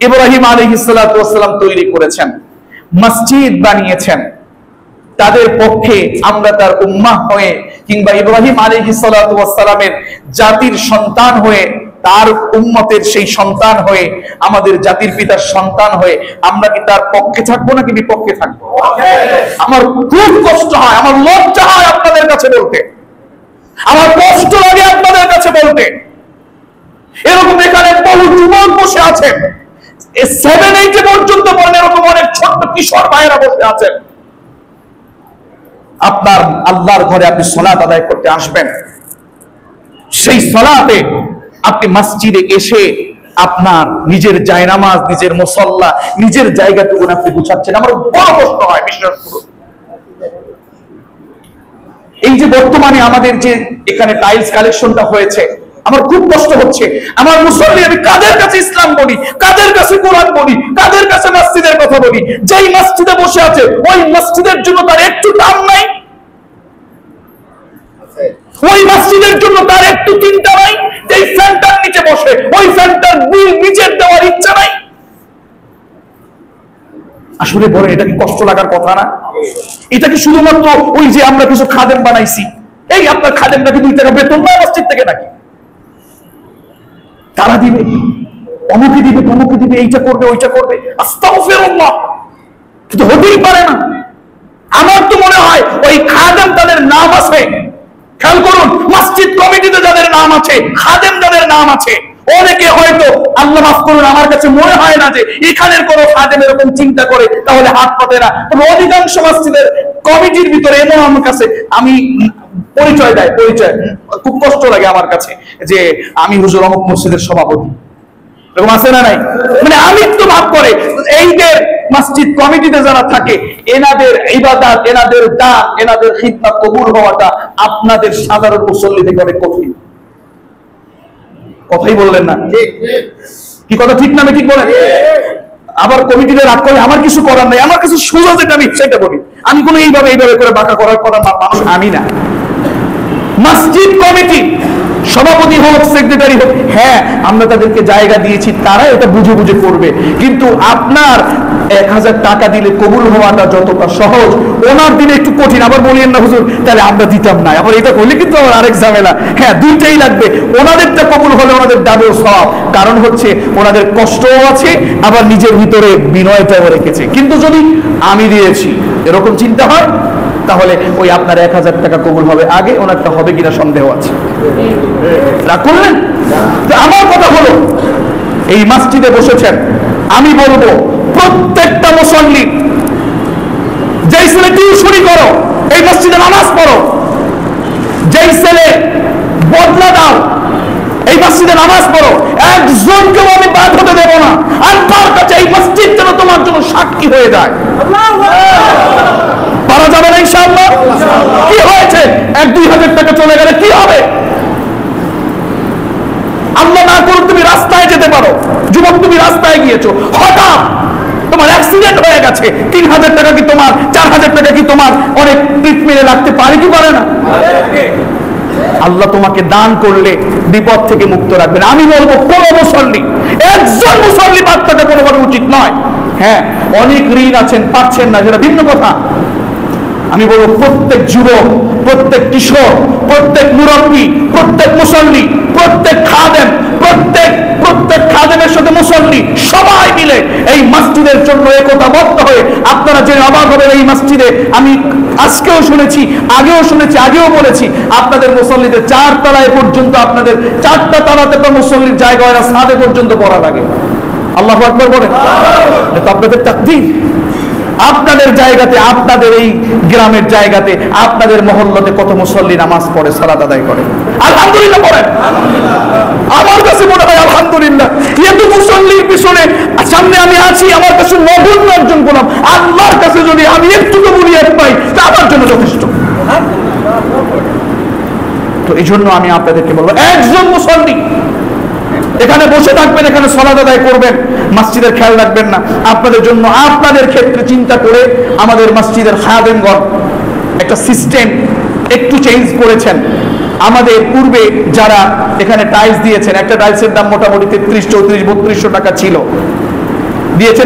ইব্রাহিম আলাইহিস সালাতু ওয়াস সালাম তৈরি করেছেন, মসজিদ বানিয়েছেন, তাদের পক্ষে আমরা তার উম্মাহ হয়ে, কিংবা ইব্রাহিম আলাইহিস সালাতু ওয়াস সালামের জাতির সন্তান হয়ে, তার উম্মতের সেই সন্তান হয়ে, আমাদের জাতির পিতার সন্তান হয়ে, আমরা কি তার পক্ষে থাকবো নাকি বিপক্ষে থাকবো? আমার খুব কষ্ট হয়, আমার লজ্জা হয় আপনাদের কাছে বলতে, আমার কষ্ট লাগে আপনাদের কাছে বলতে। এরকম এখানে বহু যুবক বসে আছেন, 7-8 পর্যন্ত বলেন, এরকম অনেক ছোট্ট কিশোর ভাইয়েরা বসে আছেন। আপনার আল্লাহর ঘরে আপনি সালাত আদায় করতে আসবেন, সেই সালাতে আপনি মসজিদে এসে আপনার নিজের জায়নামাজ, নিজের মুসল্লা, নিজের জায়গাটুকু আপনি গুছাচ্ছেন। আমার বড় কষ্ট হয়, বিশ্বাস করুন। এই যে বর্তমানে আমাদের যে এখানে টাইলস কালেকশনটা হয়েছে, আমার খুব কষ্ট হচ্ছে। আমার মুসল্লি, আমি কাদের কাছে ইসলাম বলি, কাদের কাছে কোরআন বলি, কাদের কাছে মসজিদের কথা বলি? যেই মসজিদে বসে আছে ওই মসজিদের জন্য তার একটু দাম নাই, ওই মসজিদের জন্য তার একটু চিন্তা নাই। যেই ফ্যানটার নিচে বসে ওই ফ্যানটার বিল নিজের দেওয়ার ইচ্ছা নাই। আসলে বলে, এটা কি কষ্ট লাগার কথা না? এটা কি শুধুমাত্র ওই যে আমরা কিছু খাদেম বানাইছি, এই আপনার খাদেমটা কি 2 টাকা বেতন না মসজিদ থেকে নাকি? তারা দিবে, অমুকে দিবে, তমুকে দিবে, এইটা করবে, ওইটা করবে, আস্তাগফিরুল্লাহ। কিন্তু হতেই পারে না। আমার তো মনে হয় ওই খাদেম তাদের নাম আছে, খেয়াল করুন, মসজিদ কমিটিতে যাদের নাম আছে, খাদেম যাদের নাম আছে, অনেকে হয়তো, আল্লাহ মাফ করুন, আমার কাছে মনে হয় না যে এখানের কোন খাদেম এরকম চিন্তা করে, তাহলে হাত পাতে না। তবে অধিকাংশ মসজিদের কমিটির ভিতরে এমন আমার কাছে আমি পরিচয় দেয়, খুব কষ্ট লাগে আমার কাছে যে আমি হুজুর অমুক মসজিদের সভাপতি, এরকম আছে না নাই? মানে আমিত্ব ভাব করে। এইদের মসজিদ কমিটিতে যারা থাকে, এনাদের ইবাদত, এনাদের দান, এনাদের খিদমত কবুল হওয়াটা আপনাদের সাধারণ মুসল্লি থেকে অনেক কঠিন। কথাই বললেন না? কি কথা ঠিক না? আমি ঠিক বলেন? আবার কমিটিতে রাগ করে, আমার কিছু করার নাই, আমার কিছু সোজা যেটা আমি সেটা বলি। আমি কোনো এইভাবে করে বাঁকা করার কথা মানুষ আমি না। মসজিদ কমিটি সভাপতি হোক, সেক্রেটারি হোক, হ্যাঁ আমরা তাদেরকে জায়গা দিয়েছি, তারা এটা বুঝে বুঝে করবে। কিন্তু আপনার 1000 টাকা দিলে কবুল হওয়াটা যতটা সহজ, ওনার দিলে একটু কঠিন। আবার বলিয়েন না হুজুর তাহলে আমরা দিতাম না, আবার এটা করলে কিন্তু আমার আরেক ঝামেলা। হ্যাঁ, দুইটাই লাগবে। ওনাদেরটা কবুল হলে ওনাদের ডাবল সওয়াব, কারণ হচ্ছে ওনাদের কষ্টও আছে, আবার নিজের ভিতরে বিনয়টাও রেখেছে। কিন্তু যদি আমি দিয়েছি এরকম চিন্তা হয়, তাহলে ওই আপনার 1000 টাকা কবুল হবে আগে, ওনারটা হবে কিনা সন্দেহ আছে। রাগ করলেন? আমার কথা হলো, এই মসজিদে বসেছেন, আমি বলবো প্রত্যেকটা মুসল্লি, যেই ছেলে টিউশনি করো এই মসজিদে নামাজ পড়ো, যেই ছেলে বদলা দাও এই মসজিদে নামাজ পড়ো, একজনকেও আমি বাদ হতে দেবো না। আল্লাহর কাছে এই মসজিদ যেন তোমার জন্য সাক্ষী হয়ে যায়। পারা যাবে না ইনশাআল্লাহ? কি হয়েছে 1-2 হাজার টাকা চলে গেলে কি হবে? আল্লাহ না করুন তুমি রাস্তায় যেতে পারো, যুবক তুমি রাস্তায় গিয়েছো, হঠাৎ তোমার অ্যাক্সিডেন্ট হয়ে গেছে, 3000 টাকা কি তোমার, 4000 টাকা কি তোমার অনেক ট্রিটমেন্টে লাগতে পারে কি পারে না? আল্লাহ তোমাকে দান করলে বিপদ থেকে মুক্ত রাখবেন। আমি বলবো কোন মুসল্লি, একজন মুসল্লি বাদ থাকা কোনোভাবে উচিত নয়। হ্যাঁ, অনেক ঋণ আছেন, পাচ্ছেন না, সেটা ভিন্ন কথা। আমি বলবো প্রত্যেক যুবক, প্রত্যেক কিশোর, প্রত্যেক মুরব্বী, প্রত্যেক মুসল্লি, প্রত্যেক খাদেম, প্রত্যেক খাদেমের সাথে মুসল্লি সবাই মিলে এই মসজিদের জন্য একতাবদ্ধ হয়ে, আপনারা যে অবাক হবেন, এই মসজিদে আমি আজকেও শুনেছি, আগেও শুনেছি, আগেও বলেছি, আপনাদের মুসল্লিদের 4 তলায় পর্যন্ত, আপনাদের 4টা তলাতে তো মুসল্লির জায়গা হয় না, ছাদে পর্যন্ত পড়া লাগে। আল্লাহু আকবার বলেন। এটা আপনাদের তাকদীর। আপনাদের জায়গাতে, আপনাদের এই গ্রামের জায়গাতে, আপনাদের মহল্লাতে কত মুসল্লি নামাজ পড়ে, সালাত আদায় করে, আলহামদুলিল্লাহ পড়েন। আমার কাছে মনে হয় আলহামদুলিল্লাহ, এত মুসল্লির পিছনে সামনে আমি আছি, আমার কাছে নগণ্য একজন গোলাম। আল্লাহর কাছে যদি আমি একটু কবুলিয়ত পাই, তা আমার জন্য যথেষ্ট। তো এই জন্য আমি আপনাদেরকে বলবো, একজন মুসল্লি এখানে বসে থাকবেন, এখানে সালাত আদায় করবেন, মসজিদের খেয়াল রাখবেন না। আপনাদের জন্য, আপনাদের ক্ষেত্রে চিন্তা করে আমাদের মসজিদের খাদেমগণ একটা সিস্টেম একটু চেঞ্জ করেছেন। আমাদের পূর্বে যারা এখানে টাইলস দিয়েছেন, একটা টাইলসের দাম মোটামুটি 33, 34, 3200 টাকা ছিল, দিয়েছেন